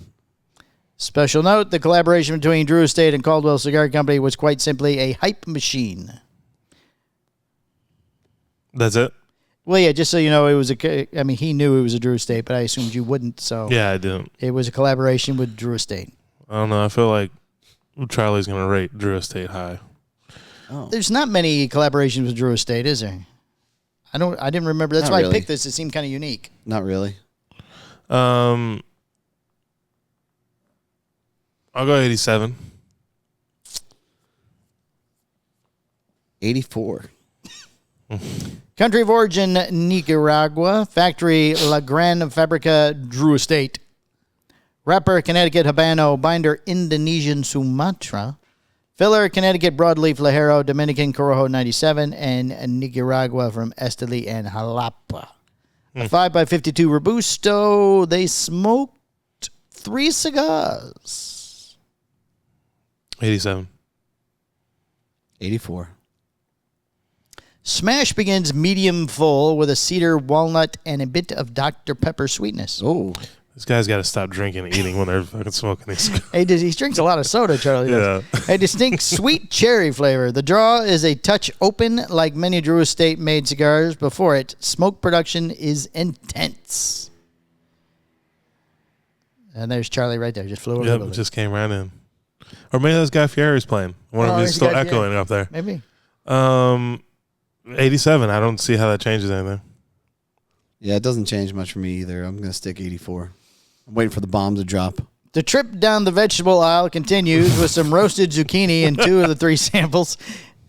Special note, the collaboration between Drew Estate and Caldwell Cigar Company was quite simply a hype machine. That's it? Well, yeah, just so you know, he knew it was a Drew Estate, but I assumed you wouldn't, so Yeah, I didn't. it was a collaboration with Drew Estate. I don't know. I feel like Charlie's going to rate Drew Estate high. There's not many collaborations with Drew Estate, is there? I didn't remember. That's Not why really. I picked this. It seemed kind of unique. Not really. I'll go 87. 84. Country of origin, Nicaragua. Factory, La Gran Fabrica, Drew Estate. Wrapper, Connecticut Habano. Binder, Indonesian Sumatra. Filler, Connecticut Broadleaf Lajero, Dominican Corojo 97, and Nicaragua from Esteli and Jalapa. A 5x52 Robusto. They smoked 3 cigars. 87. 84. Smash begins medium full with a cedar, walnut, and a bit of Dr. Pepper sweetness. Oh. This guy's got to stop drinking and eating when they're fucking smoking these. He drinks a lot of soda, Charlie. does. Yeah. A distinct sweet cherry flavor. The draw is a touch open, like many Drew Estate made cigars before it. Smoke production is intense. And there's Charlie right there. Just flew over a Yep, little bit. just came right in. Or maybe that's Guy Fieri's playing. One of Oh, these it's still Guy Fieri. echoing up there. Maybe. 87. I don't see how that changes anything. Yeah, it doesn't change much for me either. I'm going to stick 84. I'm waiting for the bomb to drop. The trip down the vegetable aisle continues with some roasted zucchini in 2 of the 3 samples.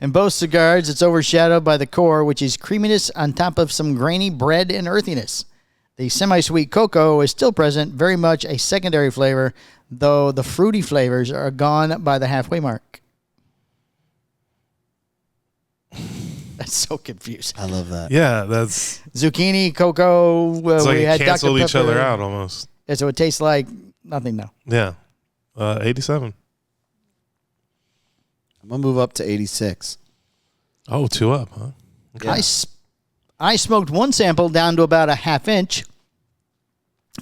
In both cigars, it's overshadowed by the core, which is creaminess on top of some grainy bread and earthiness. The semi-sweet cocoa is still present, very much a secondary flavor, though the fruity flavors are gone by the halfway mark. That's so confusing. I love that. Yeah, that's Zucchini, cocoa, it's like we it had Dr. canceled each Pepper. other out almost. Yeah, so it tastes like nothing now. Yeah. 87. I'm going to move up to 86. Oh, 2 up, huh? Yeah. I smoked 1 sample down to about a half inch,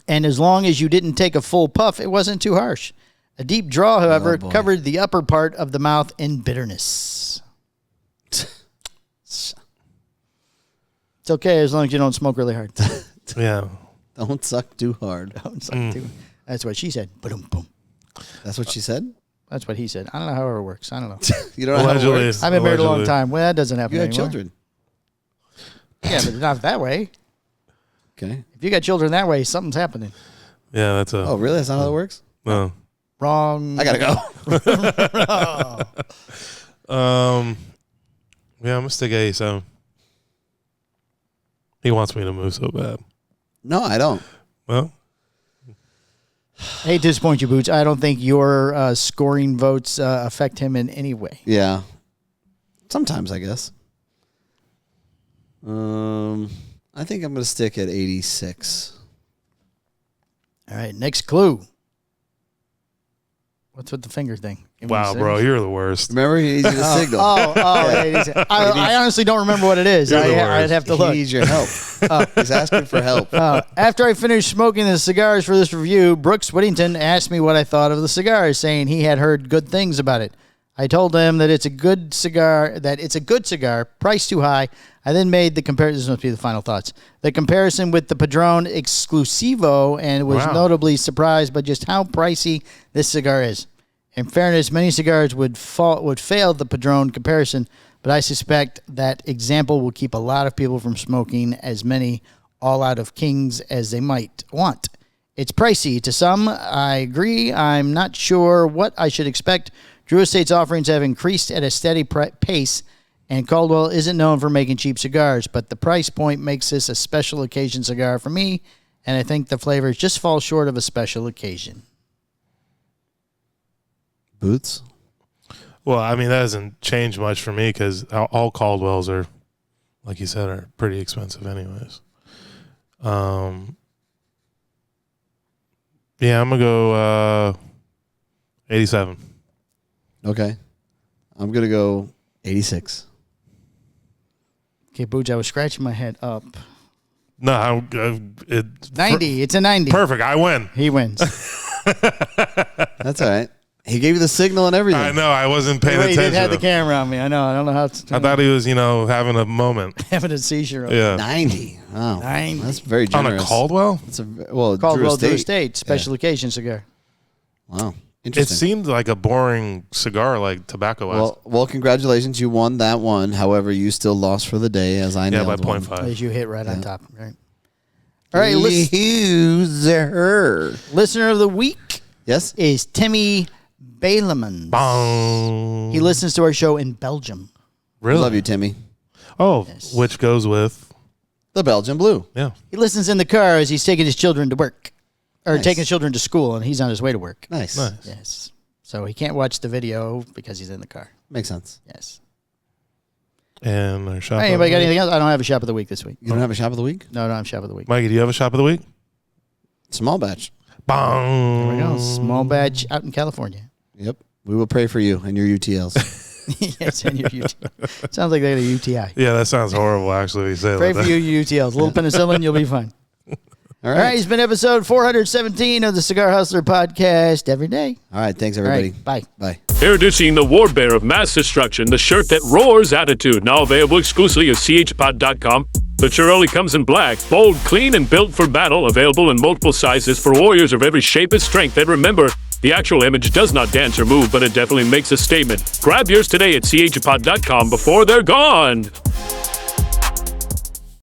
and as long as you didn't take a full puff, it wasn't too harsh. A deep draw, however, boy. covered the upper part of the mouth in bitterness. It's okay as long as you don't smoke really hard. Yeah. Don't suck too hard. That's what she said. Boom, boom. That's what she said? That's what he said. I don't know how it works. I don't know. You don't know how it Allegedly. works? I've been married a long Allegedly. time. Well, that doesn't happen You had anymore. children. Yeah, but not that way. Okay. If you got children that way, something's happening. Yeah, that's a. Oh, really? That's not how it works? No. Wrong. I got to go. Yeah, I'm gonna stick 87. He wants me to move so bad. No, I don't. Well, I hate to disappoint you, Boots. I don't think your scoring votes affect him in any way. Yeah. Sometimes, I guess. I think I'm going to stick at 86. All right, next clue. What's with the finger thing? Give me wow, a bro, second. you're the worst. Remember, he needs you to signal. Yeah, it is. I honestly don't remember what it is. You're the I'd worst. have to He look. needs your help. He's asking for help. After I finished smoking the cigars for this review, Brooks Whittington asked me what I thought of the cigars, saying he had heard good things about it. I told him that it's a good cigar, price too high. I then made the comparison. This must be the final thoughts. The comparison with the Padron Exclusivo, and was Wow. notably surprised by just how pricey this cigar is. In fairness, many cigars would fail the Padron comparison, but I suspect that example will keep a lot of people from smoking as many all out of Kings as they might want. It's pricey to some. I agree. I'm not sure what I should expect. Drew Estate's offerings have increased at a steady pace, and Caldwell isn't known for making cheap cigars, but the price point makes this a special occasion cigar for me, and I think the flavors just fall short of a special occasion. Boots? Well, I mean, that hasn't changed much for me because all Caldwells are, like you said, are pretty expensive anyways. Yeah, I'm going to go 87. Okay. I'm going to go 86. Okay, Booch, I was scratching my head up. No, it's 90. It's a 90. Perfect. I win. He wins. That's all right. He gave you the signal and everything. I know. I wasn't paying He attention. did have the camera on me. I know. I don't know how to. I thought he was, having a moment. having a seizure. Yeah. 90. Wow. 90. That's very On generous. a Caldwell? That's Drew Caldwell Drew Estate. Estate special occasion cigar. Wow. It Interesting. seemed like a boring cigar, like tobacco-wise. Well, congratulations. You won that one. However, you still lost for the day, as I know. Yeah, by 0.5. As you hit right on top. Right. All right. Loser. Listener of the week Yes? is Timmy Baileman. Bong. He listens to our show in Belgium. Really? Love you, Timmy. Oh, Yes. which goes with, The Belgian Blue. yeah. He listens in the car as he's taking his children to work. Or Nice. taking his children to school, and he's on his way to work. Nice. Yes. So he can't watch the video because he's in the car. Makes sense. Yes. And our shop. All right, anybody got anything else? I don't have a shop of the week this week. You don't have a shop of the week? No, I don't have shop of the week. Mikey, do you have a shop of the week? Small batch. Bong. There we go. Small batch out in California. Yep. We will pray for you and your UTLs. Yes, and your UTI. Sounds like they got a UTI. Yeah, that sounds horrible, actually. You say it Pray like for that. you, UTLs. A little penicillin, you'll be fine. All All right, it's been episode 417 of the Cigar Hustler podcast every day. All right. Thanks, All everybody. right, bye. Bye. Introducing the War Bear of Mass Destruction, the shirt that roars attitude, now available exclusively at chpod.com. The shirt only comes in black, bold, clean, and built for battle, available in multiple sizes for warriors of every shape and strength. And remember, the actual image does not dance or move, but it definitely makes a statement. Grab yours today at chpod.com before they're gone.